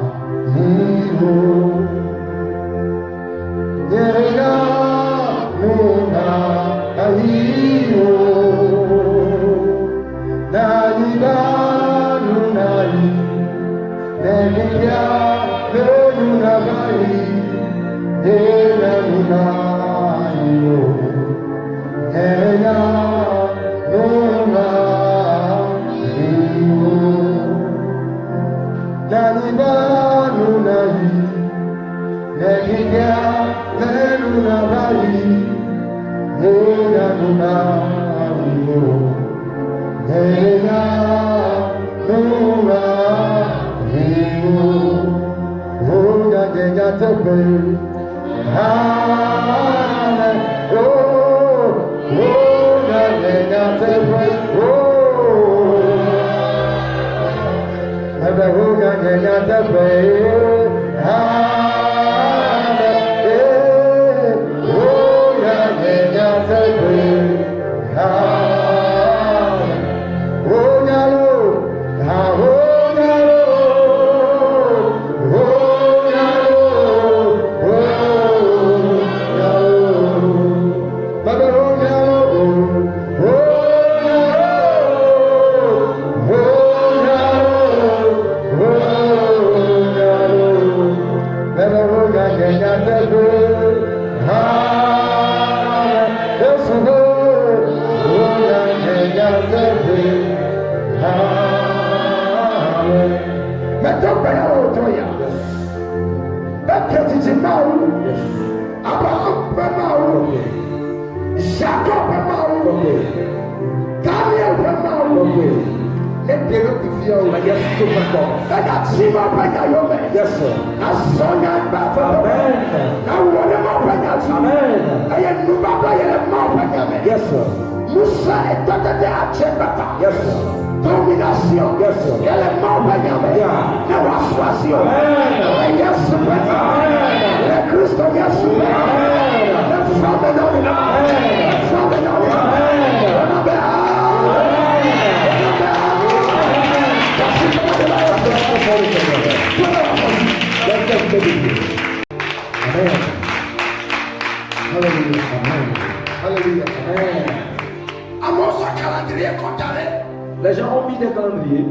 A: Les gens ont mis des calendriers.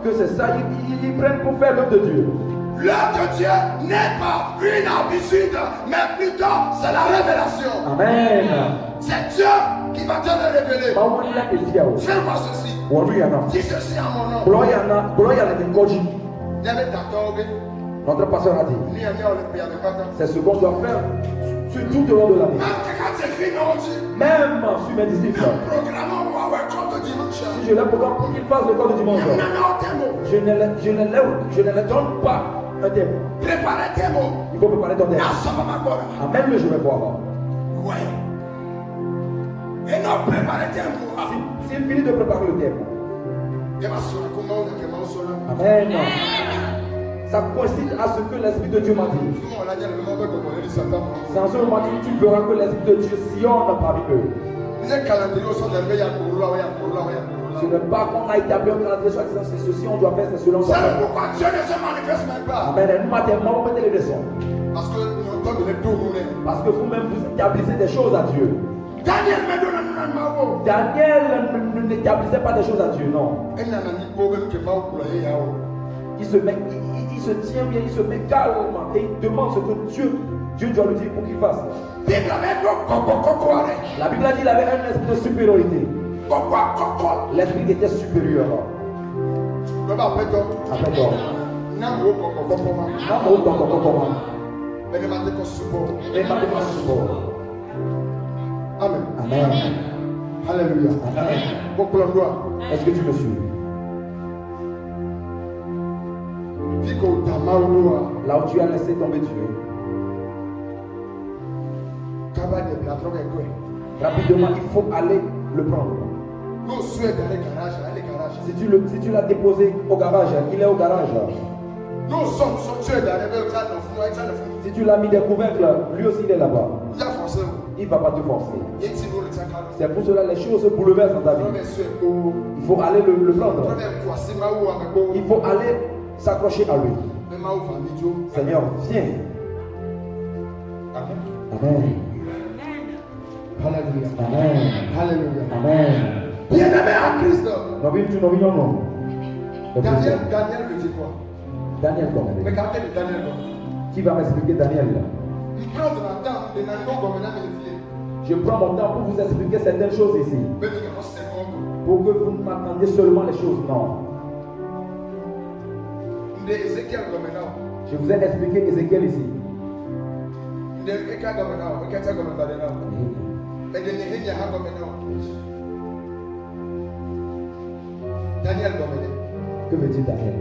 A: Que c'est ça, ils prennent pour faire l'œuvre de Dieu.
B: L'œuvre de Dieu n'est pas une habitude, mais plutôt c'est la révélation.
A: Amen.
B: C'est Dieu qui va te le révéler. Fais-moi ceci. Dis ceci en mon nom.
A: Notre pasteur a dit, c'est ce qu'on doit faire tout au long de l'année. Même sur mes disciples. Si je les programme pour qu'ils fassent le corps du dimanche, je ne leur donne pas un thème.
B: Préparez tes mots.
A: Il faut préparer ton thème. Amen, je vais voir.
B: Oui. Et non, préparez tes mots.
A: S'il finit de préparer le thème. Amen. Ça coïncide à ce que l'Esprit de Dieu m'a dit. C'est en ce moment que tu verras que l'Esprit de Dieu sillonne parmi eux. Ce n'est pas qu'on a établi un calendrier sur disant c'est ceci, on doit faire, c'est cela.
B: C'est pourquoi Dieu ne se manifeste même pas.
A: Amen. Nous maintenant, vous mettez les leçons.
B: Parce que
A: vous-même, vous établissez des choses à Dieu. Daniel n'établissait pas des choses à Dieu, non. Il se tient bien, il se met calme et il demande ce que Dieu doit lui dire pour qu'il fasse. La Bible a dit qu'il avait un esprit de supériorité. L'esprit était supérieur. Appelle-toi.
B: Amen.
A: Amen.
B: Alléluia.
A: Amen. Est-ce que tu me suis? Là où tu as laissé tomber Dieu. Rapidement, il faut aller le prendre. Si tu l'as déposé au garage, il est au garage. Si tu l'as mis des couvercles, lui aussi il est là-bas. Il ne va pas te forcer. C'est pour cela que les choses se bouleversent dans ta vie. Il faut aller le prendre. Il faut aller s'accrocher à lui. Seigneur, viens. Amen.
B: Alléluia.
A: Amen.
B: Alléluia.
A: Amen.
B: Bien-aimé en Christ.
A: Non.
B: Daniel veut dire quoi?
A: Daniel
B: Mais
A: Gomez.
B: quand elle est Daniel,
A: Qui va m'expliquer Daniel là?
B: il prend de la temps de Nando comme un américain.
A: Je prends mon temps pour vous expliquer certaines choses ici.
B: Mais il commence à se
A: Pour que vous ne m'attendiez seulement les choses. Non.
B: de Ézéchiel comme un homme.
A: Je vous ai expliqué Ézéchiel ici.
B: De Eka comme un homme. Eka comme un homme. Et de Néhémie comme un homme. Daniel comme un homme.
A: Que veut dire Daniel?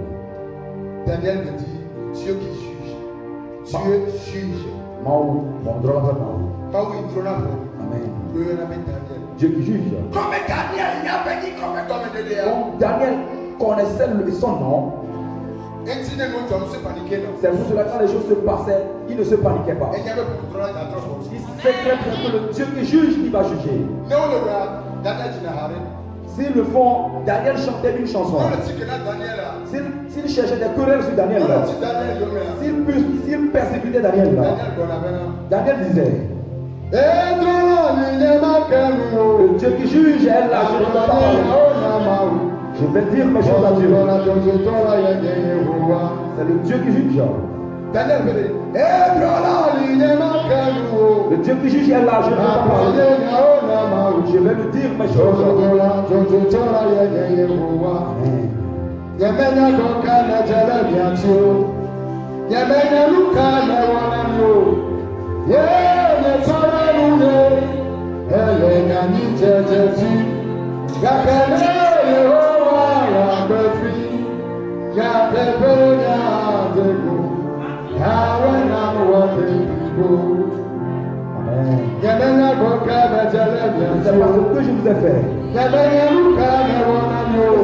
B: Daniel veut dire Dieu qui juge. Dieu juge.
A: Maou, mon droit de Maou.
B: Pas où il trône.
A: Amen.
B: Le nomme Daniel.
A: Dieu qui juge.
B: Comme Daniel, il y a venu comme un DDA.
A: Donc Daniel connaissait son nom.
B: Et si nous ne sommes paniqués, non.
A: C'est pour cela que quand les choses se passaient, il ne se paniquait pas.
B: Et il y avait pour trône à trop.
A: Il sait très bien que le Dieu qui juge, il va juger.
B: Non, le gars, Daniel Dinahare.
A: S'ils le font, Daniel chantait une chanson.
B: Non, le ticket là, Daniel là.
A: S'il cherchait des querelles sur Daniel,
B: Non,
A: là,
B: le ticket Daniel, il y a
A: s'il persécutait Daniel, là, Daniel disait, le Dieu qui juge est là, je ne peux pas parler. Je vais dire mes choses à Dieu. C'est le Dieu qui juge.
B: Daniel veut dire,
A: le Dieu qui juge est là, je ne peux pas parler. Je vais lui dire mes choses. C'est pas ce que je vous ai fait.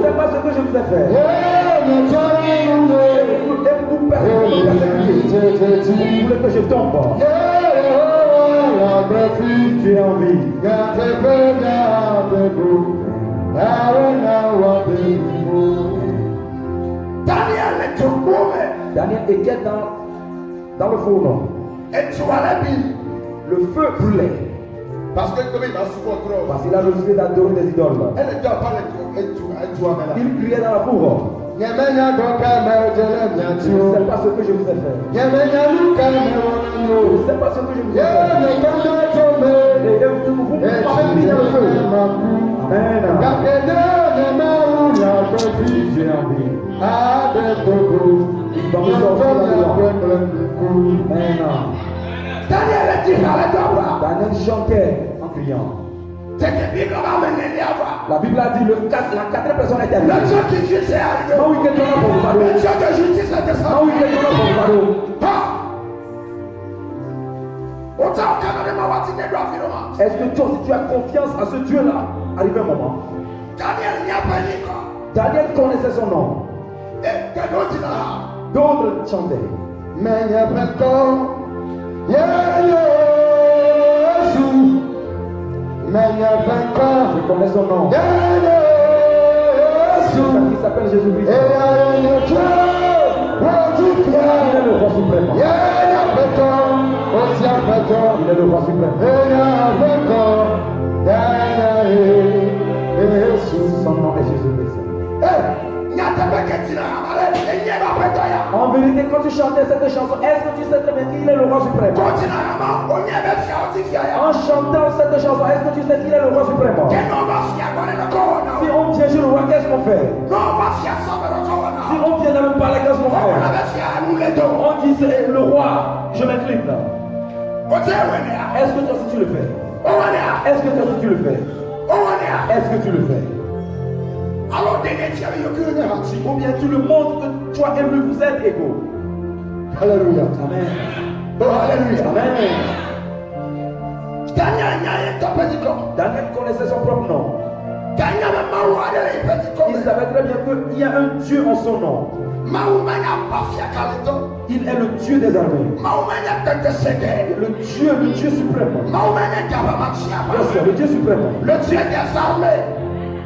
A: C'est pas ce que je vous ai fait. Vous voulez que je tombe. Tu es en vie. Daniel était dans le fourneau. Le feu brûlait.
B: Parce que comme il va souvent trop.
A: Parce qu'il a refusé d'adorer des idoles.
B: Elle ne doit pas
A: Il criait dans la cour.
B: C'est
A: pas ce que je vous ai fait. C'est pas ce que je vous ai fait. Et vous m'avez mis dans le feu. Amen. J'ai envie. Il va me sortir là-dedans. Amen. Daniel chantait en criant. La Bible a dit la quatrième personne est arrivée. Est-ce que toi, si tu as confiance à ce Dieu-là, arrive un moment. Daniel connaissait son nom. D'autres chantaient. Mais il n'y a pas de temps. Je connais son nom. Il s'appelle Jésus-Christ. Il est le roi suprême. Il est le roi suprême. Son nom est Jésus-Christ. En vérité, quand tu chantais cette chanson, est-ce que tu sais très bien qu'il est le roi suprême? En chantant cette chanson, est-ce que tu sais qu'il est le roi suprême? Si on vient chez le roi, qu'est-ce qu'on fait? Si on vient dans le palais, qu'est-ce qu'on fait? On dit c'est le roi, je m'incline là. Est-ce que toi si tu le fais? Est-ce que toi si tu le fais? Est-ce que tu le fais? Ou bien tu le montres que toi et lui vous êtes égaux.
B: Alléluia.
A: Amen.
B: Oh, alléluia.
A: Amen.
B: Daniel
A: connaissait son propre nom. Il savait très bien qu'il y a un Dieu en son nom. Il est le Dieu des armées. Le Dieu suprême. Le Dieu suprême.
B: Le Dieu des armées.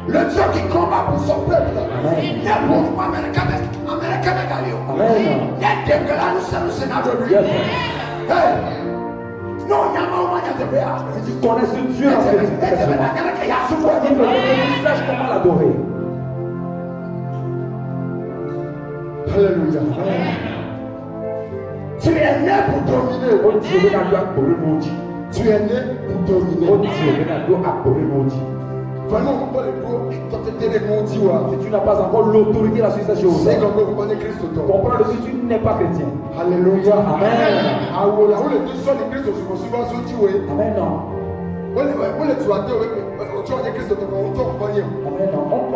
B: Le Dieu qui combat pour son peuple.
A: Amen. Si tu connais ce Dieu, il faut que tu saches comment l'adorer.
B: Alléluia. Tu es né pour dominer. Tu es né pour dominer. Vraiment, on peut le dire,
A: Si tu n'as pas encore l'autorité là sur ces choses,
B: c'est comme vous connaissez Christ.
A: comprends que si tu n'es pas chrétien.
B: Alléluia.
A: Amen.
B: Amen.
A: Amen.
B: On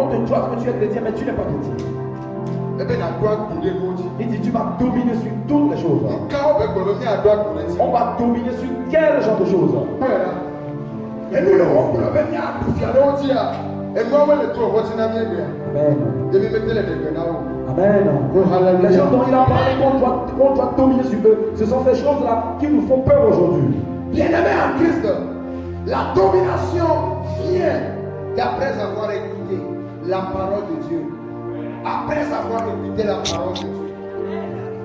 A: te doit que tu es chrétien, mais tu n'es pas chrétien. Il dit tu vas dominer sur toutes les choses. On va dominer sur quel genre de choses?
B: Et nous le roi, Amen.
A: Amen. Les gens dont il a parlé qu'on doit dominer sur eux, ce sont ces choses-là qui nous font peur aujourd'hui.
B: Bien-aimé en Christ, la domination vient d'après avoir écouté la parole de Dieu. Après avoir écouté la parole de Dieu.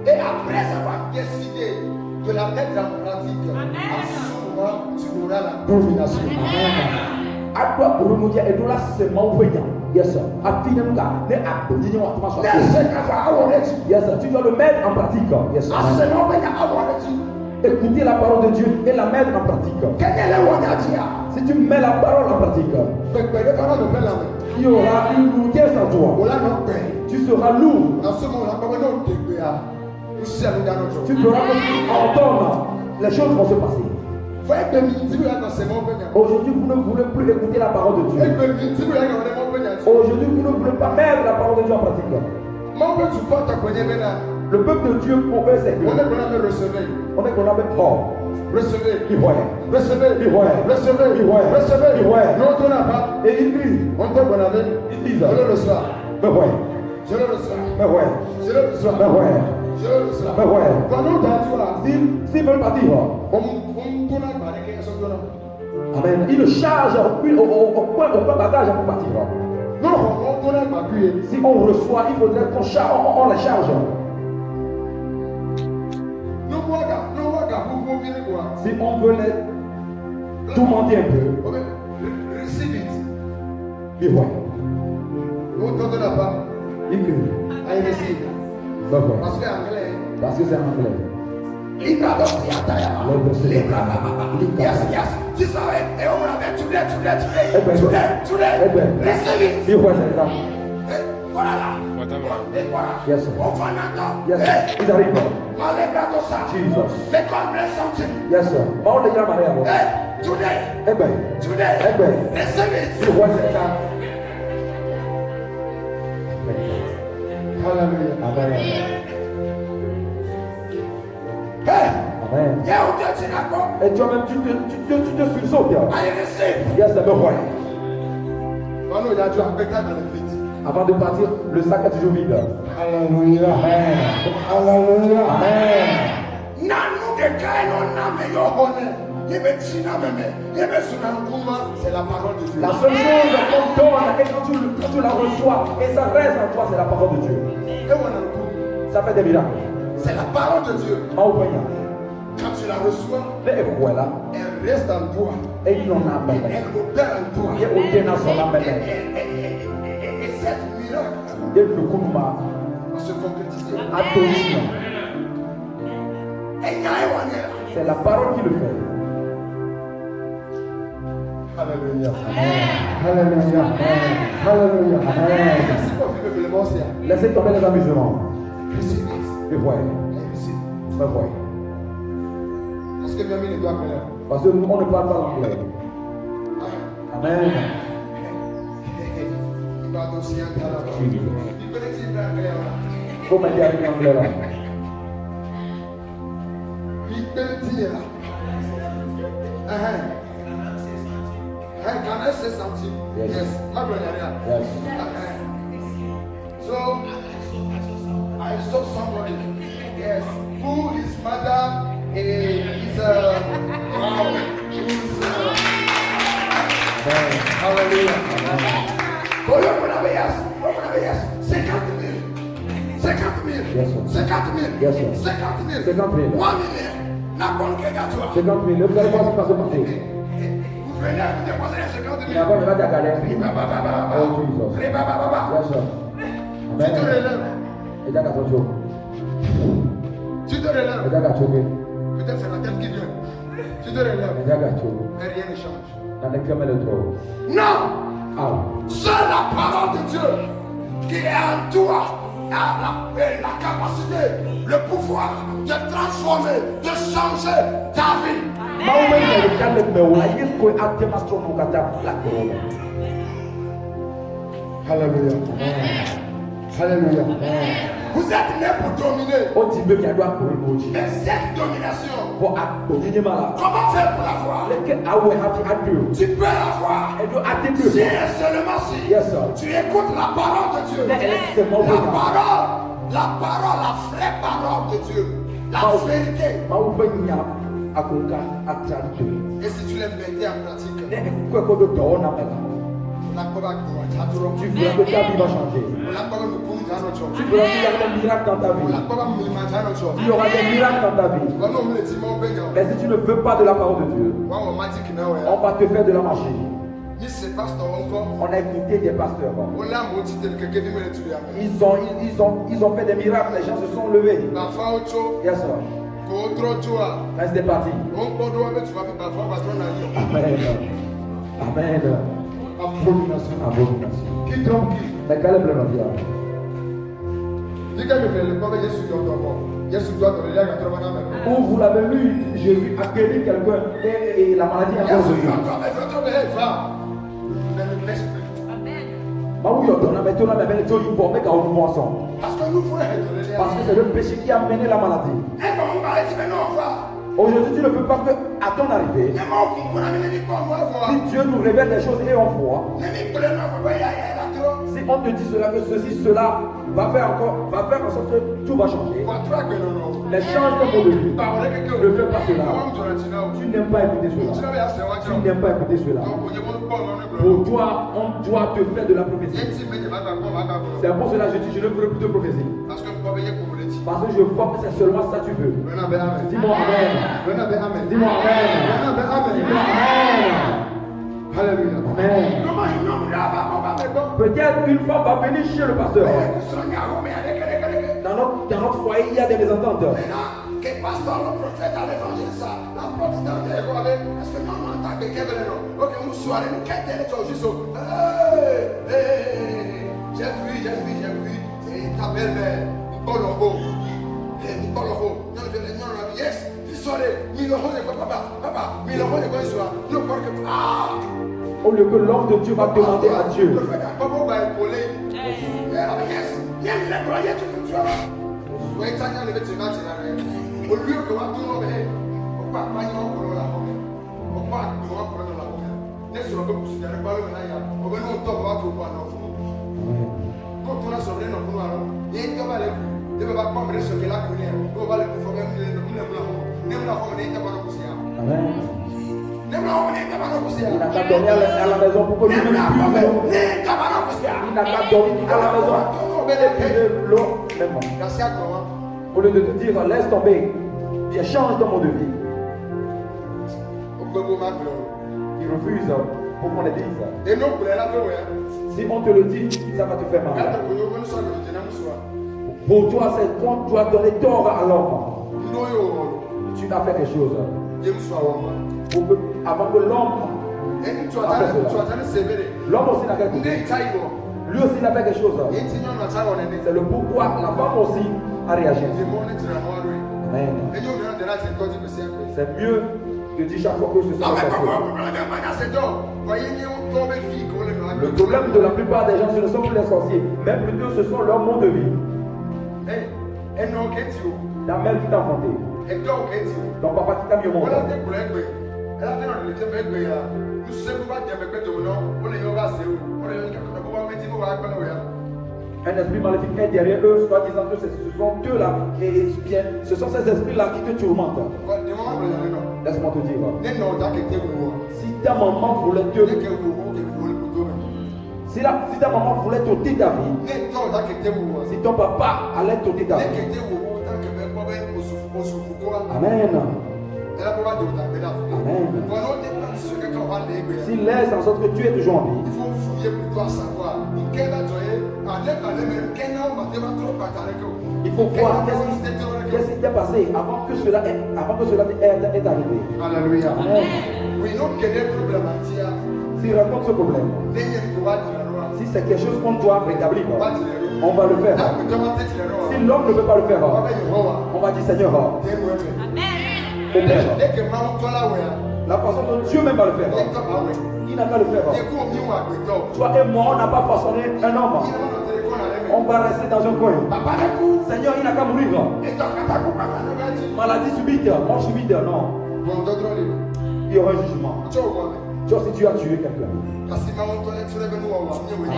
B: Et après avoir décidé de la mettre en pratique, à ce moment, tu auras la domination.
A: Amen. Adwa burumuja edola sema upenya. Yes sir. Afinemuka ne abonyi wa tuma so. Yes sir. Tu dois le mettre en pratique. Yes sir. Écouter la parole de Dieu et la mettre en pratique. Si tu mets la parole en pratique, il y aura une lourdeur en toi. Tu seras lourd. Tu feras que tu entends. Les choses vont se passer. Aujourd'hui, vous ne voulez plus écouter la parole de Dieu. Aujourd'hui, vous ne voulez pas mettre la parole de Dieu en pratique. Le peuple de Dieu, pour eux, c'est
B: on est qu'on
A: a fait fort.
B: Recevez.
A: Il voit.
B: Recevez.
A: Il voit.
B: Recevez.
A: Il voit.
B: Recevez.
A: Il voit.
B: Non, on n'a pas.
A: Et il dit,
B: on te bonne année.
A: il dit,
B: je le reçois.
A: Mais ouais.
B: Je le reçois.
A: Mais ouais.
B: Je le reçois.
A: Mais ouais.
B: Je le reçois.
A: Mais ouais.
B: Quand nous t'as
A: s'ils veulent partir,
B: on tourne à barrer quelque chose de là.
A: Amen. Il le charge au point bagage pour partir.
B: Non, on tourne à barrer.
A: Si on reçoit, il faudrait qu'on charge, on les charge. Si on veut les tourmenter un peu,
B: receive it.
A: il voit.
B: On ne donne pas.
A: Il crie.
B: I receive.
A: D'accord.
B: Parce que anglais.
A: Parce que c'est en anglais.
B: Libra d'Ostiataya. Yes, yes. Tu savais, et on avait today. Receive it.
A: Il voit ça.
B: Voilà là. Et voilà.
A: Yes, sir.
B: On va maintenant.
A: Yes, sir. Il arrive.
B: Jesus. L'école bless something.
A: Yes, sir. On les gars mariés.
B: Today.
A: Today.
B: Receive it.
A: Il voit ça.
B: Hallelujah.
A: Amen.
B: Hey.
A: Amen. Et toi-même, tu te sursautes.
B: I receive.
A: Yes, sir. Mais ouais.
B: Dans
A: Avant de partir, le sac est toujours vide.
B: Alléluia.
A: Amen.
B: Alléluia.
A: Amen.
B: C'est la parole de Dieu.
A: La seule chose qu'on donne et quand tu la reçois et ça reste en toi, c'est la parole de Dieu. Ça fait des miracles.
B: C'est la parole de Dieu. Quand tu la reçois, elle reste en toi.
A: Et il en a même.
B: Elle opère en toi.
A: Et
B: cette miracle
A: va
B: se concrétiser.
A: C'est la parole qui le fait.
B: Alléluia.
A: Alléluia. Alléluia. Laissez tomber les amusements. Et voyez. Mais voyez.
B: Est-ce que Bienvenue doit appeler?
A: Parce que nous, on ne parle pas l'anglais. Amen. Il faut m'aider avec l'anglais là.
B: Can I say something?
A: Yes.
B: Yes.
A: Yes.
B: So I saw somebody. Yes. Who his mother is hallelujah. For your brother, yes. 50,000. 50,000.
A: Yes, sir.
B: 50,000.
A: Yes, sir.
B: 50,000.
A: 50,000.
B: 1 million. N'a pas le cas à toi.
A: 50 000. Vous allez voir ce qui va se passer.
B: Vous venez à déposer les 50 000.
A: Et avant, il va galère.
B: Riba,
A: Oh, Jesus.
B: Riba,
A: Yes, sir.
B: Tu te
A: Amen.
B: relèves. Tu te relèves. Peut-être c'est la tête qui vient. Tu te relèves. Et rien ne change. Non! C'est la parole de Dieu qui est en toi a la capacité, le pouvoir de transformer, de changer ta vie. Alléluia. Alléluia. Vous êtes nés pour dominer. Mais cette domination, comment faire pour l'avoir? Tu peux l'avoir si et seulement si tu écoutes la parole de Dieu. La vraie parole de Dieu. La vérité. Et si tu les mettais en pratique,
A: tu veux que ta vie va changer. Tu veux qu'il y ait des miracles dans ta vie. Il y aura des miracles dans ta vie. Mais si tu ne veux pas de la parole de Dieu, on va te faire de la magie. On a écouté des pasteurs. Ils ont fait des miracles, les gens se sont levés. Yes, sir. Reste parti. Amen. Amen.
B: Abomination. Qui trompe qui?
A: Mais Caleb le dit. Où vous l'avez lu, Jésus a guéri quelqu'un et la maladie a revenu. Parce que c'est le péché qui a mené la maladie. Aujourd'hui, tu ne veux pas que, à ton arrivée, si Dieu nous révèle des choses et on voit, si on te dit cela, que ceci, cela va faire en sorte que tout va changer, mais change ton mode de vie. Ne fais pas cela. Tu n'aimes pas écouter cela. Tu n'aimes pas écouter cela. Pour toi, on doit te faire de la prophétie. C'est pour cela que je dis, je ne veux plus de prophétie. Parce que je vois que c'est seulement ça que tu veux. Dis-moi Amen. Dis-moi Amen. Dis-moi Amen.
B: Alléluia.
A: Amen. Peut-être une femme va venir chez le pasteur. Dans notre foyer, il y a des mésententes.
B: Que pasteur, le prophète, à l'évangile, ça, la porte dans les écoles, est-ce que non, non, t'as quelqu'un de nous? Ok, nous soirée, nous quittons les choses, juste. J'ai vu, et ta belle-mère, Nicoloro, yes, this soirée, papa,
A: Au lieu que l'homme de Dieu va demander à Dieu.
B: Au lieu que va tout le monde,
A: Il n'a qu'à dormir à la maison pour que lui-même puisse. Il n'a qu'à dormir à la maison pour puiser l'eau. Au lieu de te dire laisse tomber, bien change ton mode de vie. Il refuse pour qu'on le dise. Si on te le dit, ça va te faire mal. Pour toi, c'est quand tu dois donner tort à l'homme. Tu n'as fait quelque chose. Avant que l'homme fasse cela. L'homme aussi n'a quelque chose. Lui aussi n'a fait quelque chose. C'est le pourquoi la femme aussi a réagi. Amen. C'est mieux de dire chaque fois que ce soit passé. Le problème de la plupart des gens, ce ne sont plus les sorciers, mais plutôt ce sont leur mode de vie. Ta mère qui t'a enfanté. Ton papa qui t'a mis au monde. Un esprit maléfique est derrière eux, soit disant que ce sont eux-là, et bien, ce sont ces esprits-là qui te tourmentent. Laisse-moi te dire. Si ta maman voulait te... Si ta maman voulait t'ôter ta vie, si ton papa allait t'ôter ta vie, Amen. Amen. S'il laisse en sorte que tu es toujours en vie,
B: il faut fouiller pour toi savoir quel va
A: Il faut voir qu'est-ce qui s'est passé avant que cela est arrivé.
B: Alléluia.
A: Amen. S'il raconte ce problème, si c'est quelque chose qu'on doit rétablir, on va le faire. Si l'homme ne peut pas le faire, on va dire Seigneur, la façon dont Dieu même va le faire, il n'a pas le faire. Toi et moi, on n'a pas façonné un homme. On va rester dans un coin. Seigneur, il n'a qu'à mourir. Maladie subite, mort subite, non. Il y aura un jugement. Tu vois, si tu as tué quelqu'un.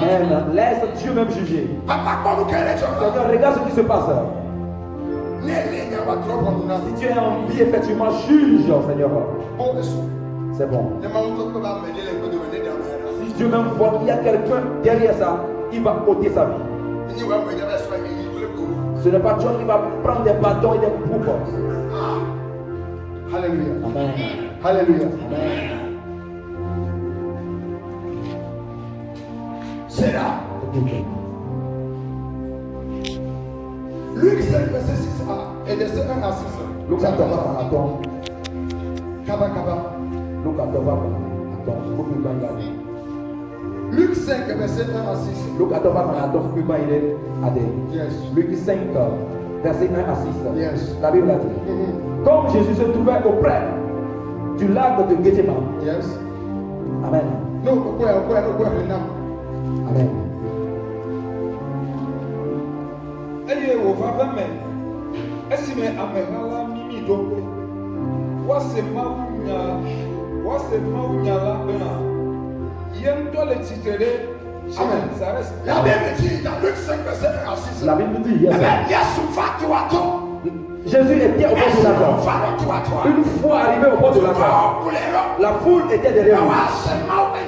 A: Amen. Laisse Dieu même juger. Seigneur, regarde ce qui se passe. Si tu es en vie, effectivement, juge, Seigneur. C'est bon. Si Dieu même voit qu'il y a quelqu'un derrière ça, il va ôter sa vie. Ce n'est pas toi qui va prendre des bâtons et des coupes.
B: Alléluia.
A: Amen.
B: Alléluia.
A: Amen.
B: C'est là. Luc 5, verset 6a et verset 1 à 6.
A: Luc 5, verset 1 à 6.
B: Kaba Kaba.
A: Luc 5,
B: verset 1 à 6.
A: Luc 5, verset 1 à 6.
B: Yes.
A: La Bible a dit. Comme Jésus se trouvait auprès du lac de Gethsémane.
B: Yes.
A: Amen. Amen.
C: Eye wo va ve me. Esi me amehala mimi dope. Wa se maunya la bena. Yem to le titere.
B: Amen.
C: Ça reste.
B: La Bible dit dans Luc 5, verset 1 à 6.
A: La Bible dit, yes. Jésus était au bord du lac. Une fois arrivé au bord du lac, la foule était derrière lui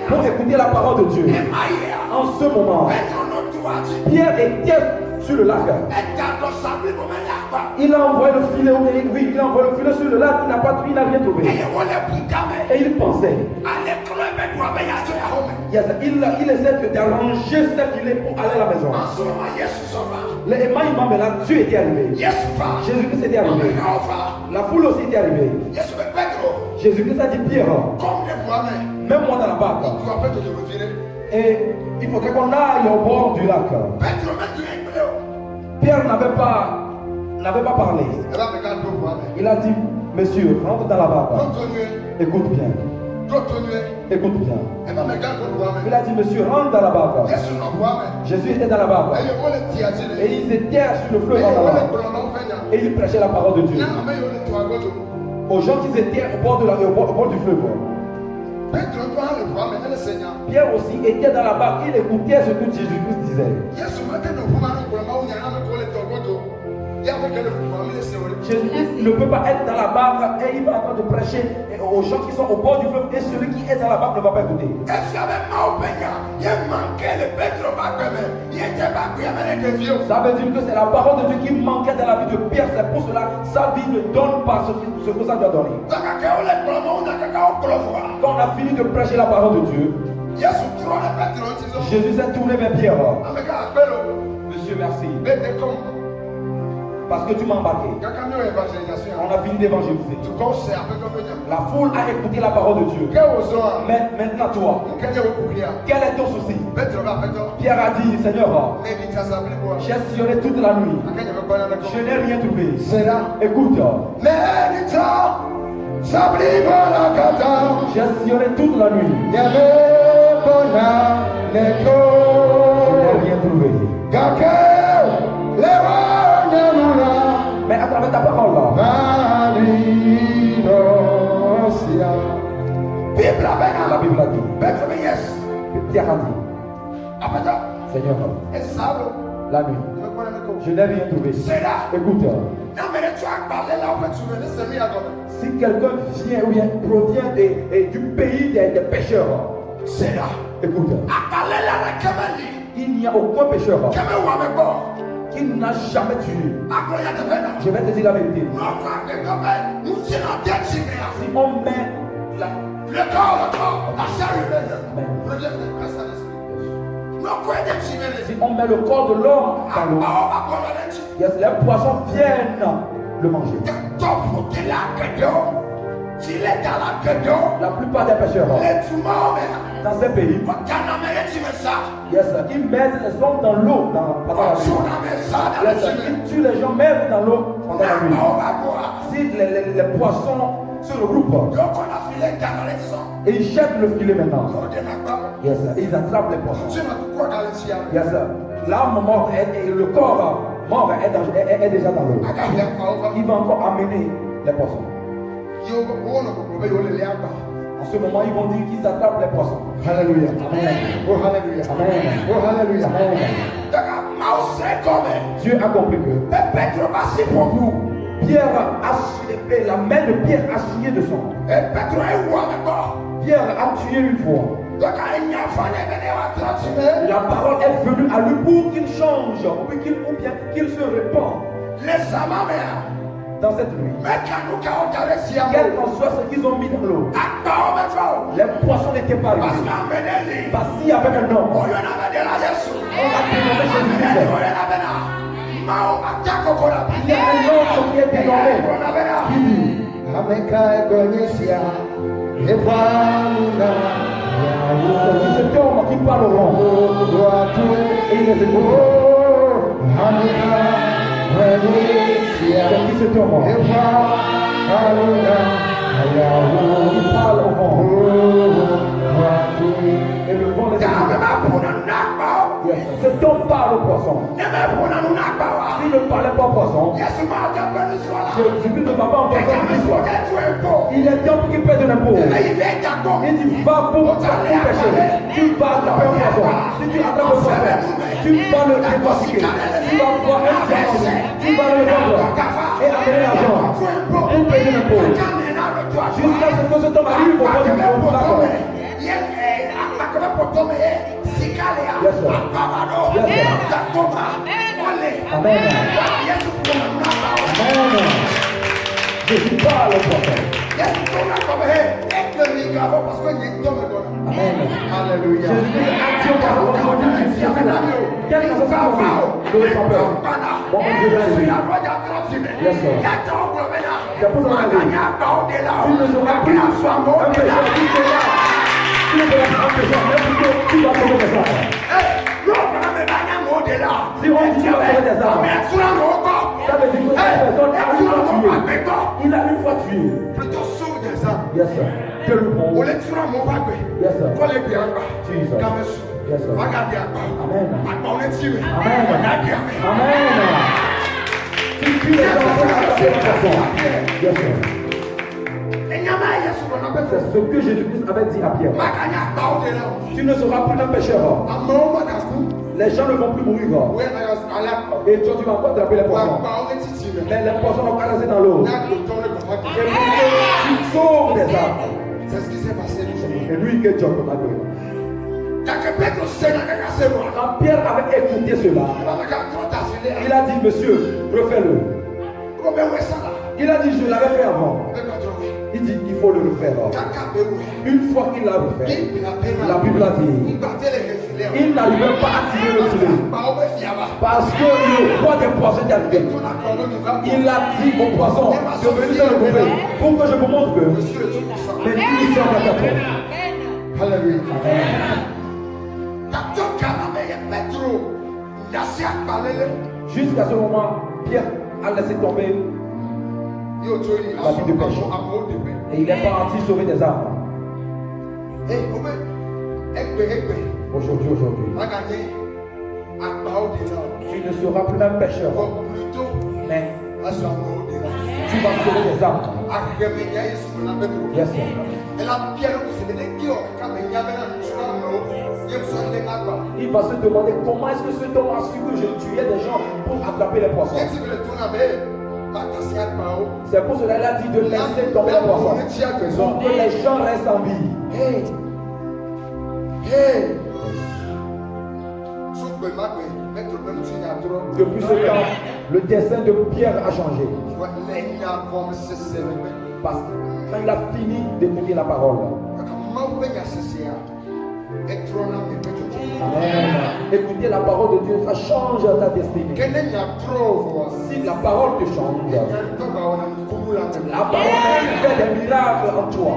A: pour écouter la parole de Dieu. En ce moment, Pierre était sur le lac. Il a envoyé le filet, oui, il a envoyé le filet sur le lac, il n'a rien trouvé. Et il pensait. Yes, il essaie d'arranger ses filets pour aller à la maison. Mais là, Dieu était arrivé. Jésus-Christ était arrivé. La foule aussi était arrivée. Jésus-Christ a dit, Pierre, même moi dans la barque. Et il faudrait qu'on aille au bord du lac. Pierre n'avait pas parlé. Il a dit, monsieur, rentre dans la barque. Écoute bien. Écoute bien. Il a dit, monsieur, rentre dans la barque. Jésus était dans la barque. Et ils étaient sur le fleuve en avant. Et ils prêchaient la parole de Dieu. Aux gens qui étaient au bord du fleuve. Pierre aussi était dans la barque. Il écoutait ce que Jésus-Christ disait. Jésus ne peut pas être dans la barque et il va en train de prêcher aux gens qui sont au bord du fleuve et celui qui est dans la barque ne va pas écouter. Ça veut dire que c'est la parole de Dieu qui manquait dans la vie de Pierre. C'est pour cela que sa vie ne donne pas ce que ça doit donner. Quand on a fini de prêcher la parole de Dieu, Jésus s'est tourné vers Pierre. Monsieur, merci. Parce que tu m'as embarqué. On a fini d'évangéliser. La foule a écouté la parole de Dieu. Mais maintenant toi, quel est ton souci? Pierre a dit, Seigneur, j'ai sillonné toute la nuit. Je n'ai rien trouvé. Écoute. J'ai sillonné toute la nuit. Je n'ai rien trouvé. Mais à travers ta parole là, la Bible a dit, Pierre a dit, Seigneur, la nuit, je n'ai rien trouvé. Écoute, si quelqu'un vient ou bien provient du pays des pécheurs, écoute, il n'y a aucun pécheur qui n'a jamais tué. Je vais te dire la vérité. Si on met la
C: corps, la chair humaine revient de grâce à l'esprit.
A: Si on met le corps de l'homme dans l'eau, yes, les poissons viennent le manger. La plupart des pêcheurs dans ces pays, yes, ils mettent les hommes dans l'eau pendant la nuit. Yes, ils tuent les gens même dans l'eau pendant la nuit. Si les poissons se regroupent et ils jettent le filet maintenant, yes, ils attrapent les poissons. Yes, l'âme morte et le corps mort est déjà dans l'eau. Il va encore amener les poissons. En ce moment, ils vont dire qu'ils attrapent les poissons.
B: Hallelujah.
A: Amen.
B: Oh, hallelujah.
A: Amen.
B: Oh, hallelujah.
A: Amen. Dieu a compris que Pierre a et la main de Pierre a signé de sang. Pierre a tué une fois. La parole est venue à lui pour qu'il change, ou bien qu'il se répand dans cette nuit. Quel qu'en soit ce qu'ils ont mis dans l'eau, les poissons n'étaient pas arrivés. Parce qu'il y avait un homme, on l'a dénommé Jésus-Christ. Il y a un homme qui est dénommé, qui dit, c'est cet homme qui parle au vent. Et il les écoute. C'est qui cet homme? Il parle au vent. Et le vent les écoute. Yes. Cet homme parle au poisson. S'il ne parlait pas au poisson, Jésus ne va pas en poisson. Il est temps qu'il paie de l'impôt. Il dit, va pour pêcher. Tu vas attraper un poisson. Si tu attrapes un poisson, tu vas le décortiquer. Tu vas voir un poisson. Tu vas le vendre et amener l'argent pour payer l'impôt. Jusqu'à ce que cet homme arrive au point de vue. Yes, sir. Yes, sir. Amen. Amen. Jésus parle au poisson. Amen.
B: Alléluia.
A: Jésus-Christ action par le conduit du ciel. Quelle que soit sa vie, ne pas peur. Bon, je vais aller. Yes, sir. C'est pour ça que tu ne seras plus un pécheur qui est là. Tu ne seras plus un pécheur, mais plutôt tu vas sauver des âmes. Si on dit tu vas sauver des âmes, ça veut dire que cette personne a une fois tué. Il a une fois tué.
C: Plutôt sauve des âmes.
A: Yes, sir. Que le bon.
C: Yes, sir. Jesus.
A: Yes, sir. Amen. Amen. Tu tues les gens pour attraper les personnes. Yes, sir. C'est ce que Jésus-Christ avait dit à Pierre. Tu ne seras plus un pécheur. Les gens ne vont plus mourir. Et toi, tu vas pas attraper les poissons. Mais les poissons vont rester dans l'eau. Et tu sauves des âmes.
C: C'est ce qui s'est passé.
A: Et lui, que Dieu a fait. Quand Pierre avait écouté cela, il a dit, monsieur, refais-le. Il a dit, je l'avais fait avant. Il dit, il faut le refaire. Une fois qu'il l'a refait, la Bible a dit, il n'arrivait pas à tirer le filet. Parce que le roi des poissons est arrivé. Il a dit au poisson, je vais le couper pour que je vous montre que les nuits sont à 4 heures.
B: Hallelujah.
A: Jusqu'à ce moment, Pierre a laissé tomber la vie de pêche. Et il est parti sauver des âmes. Aujourd'hui, tu ne seras plus un pêcheur, mais tu vas sauver des âmes. Yes, sir. Il va se demander comment est-ce que cet homme a su que je tuais des gens pour attraper les poissons. C'est pour cela qu'il a dit de laisser tomber les poissons pour que les gens restent en vie. Depuis ce temps, le destin de Pierre a changé. Parce que quand il a fini d'écouter la parole, Écoutez la parole de Dieu, ça change ta destinée. Si la parole te change, la parole fait des miracles en toi.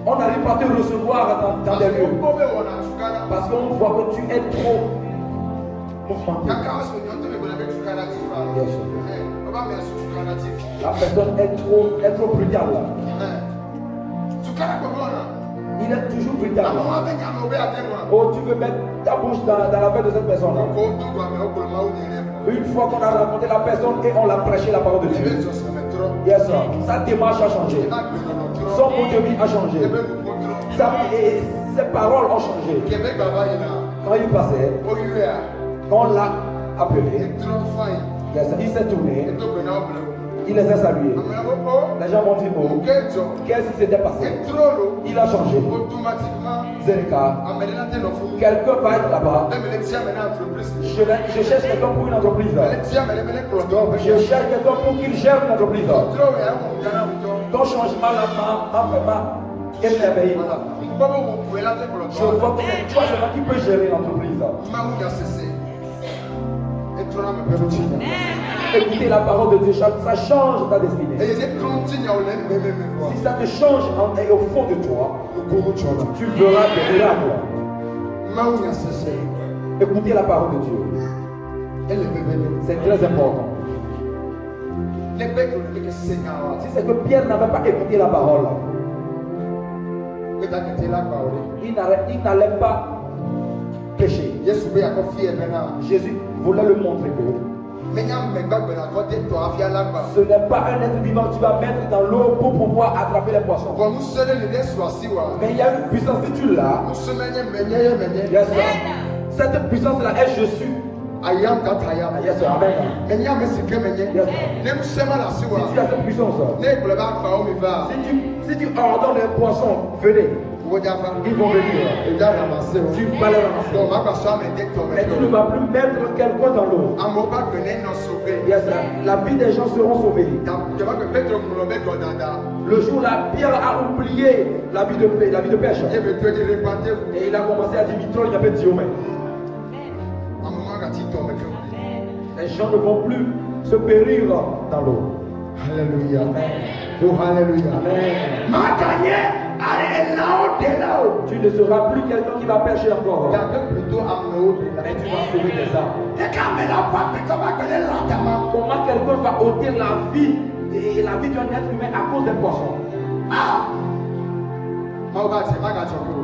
A: On n'arrive pas à te recevoir dans des lieux. Parce qu'on voit que tu es trop mouvementé. La personne est trop brutale. Il est toujours brutal. Oh, tu veux mettre ta bouche dans la bouche de cette personne. Une fois qu'on a rencontré la personne et on l'a prêché la parole de Dieu. Yes, sir. Sa démarche a changé. Son mode de vie a changé. Ses paroles ont changé. Quand il passait, quand on l'a appelé, yes, il s'est tourné. Il les a salués. Les gens m'ont dit, oh, qu'est-ce qui s'était passé? Il a changé. Zéka, quelqu'un va être là-bas. Je cherche quelqu'un pour une entreprise. Je cherche quelqu'un pour qu'il gère une entreprise. Ton changement là m'a émerveillé. Je vois que c'est toi seulement qui peux gérer l'entreprise. Écoutez la parole de Dieu, ça change ta destinée. Si ça te change au fond de toi, tu verras des miracles. Écoutez la parole de Dieu. C'est très important. Si c'est que Pierre n'avait pas écouté la parole, il n'allait pas pécher. Jésus voulait le montrer que ce n'est pas un être vivant que tu vas mettre dans l'eau pour pouvoir attraper les poissons. Mais il y a une puissance que tu l'as. Cette puissance-là est je suis.
B: I am that I am.
A: Yes, sir. Amen.
B: Si tu
A: as cette puissance, si tu ordonnes les poissons, venez. Ils vont venir. Tu vas les ramasser. Mais tu ne vas plus mettre quelqu'un dans l'eau. Yes, la vie des gens seront sauvés. Le jour là, Pierre a oublié la vie de pêche. Et il a commencé à dire il y avait Diomé. Les gens ne vont plus se périr dans l'eau.
B: Alléluia. Oh, alléluia.
A: Tu ne seras plus quelqu'un qui va pêcher encore. Mais tu vas sauver des âmes. Comment quelqu'un va ôter la vie et la vie d'un être humain à cause des poissons?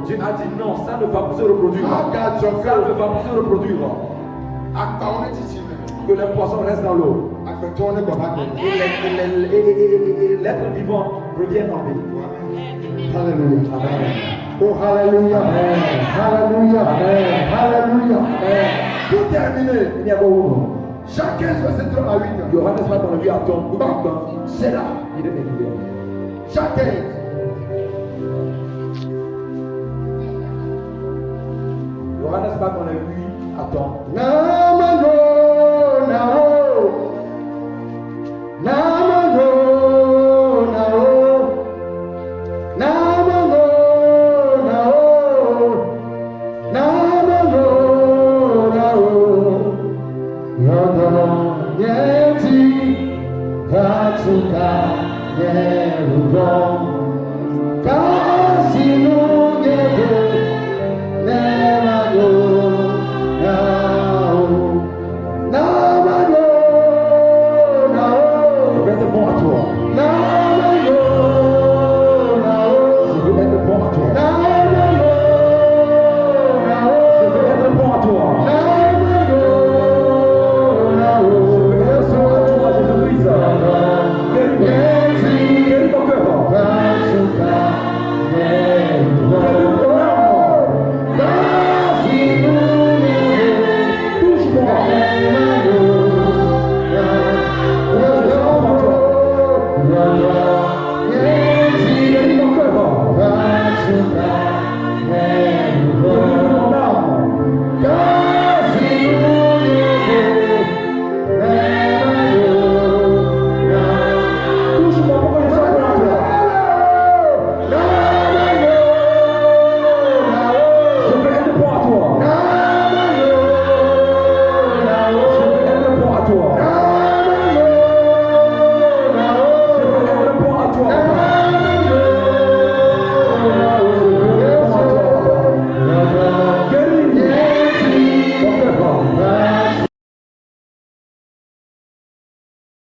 A: Dieu a dit non, ça ne va pas se reproduire. Ça ne va pas se reproduire. Que les poissons restent dans l'eau. Et l'être vivant revient en vie.
B: Alléluia. Amen. Oh, alléluia. Amen. Alléluia. Amen. Alléluia. Amen. Tout terminé.
A: Il y a beaucoup.
B: Chaque 15 verset 3 à 8.
A: Johannes va dans le vie à ton.
B: C'est là.
A: Il est évident.
B: Chaque 15.
A: Johannes va dans le vie à ton.
B: Namano, nao. Namano, nao. Namano, nao. Namano, nao. Yodo, yeti, vatuka, yerugo.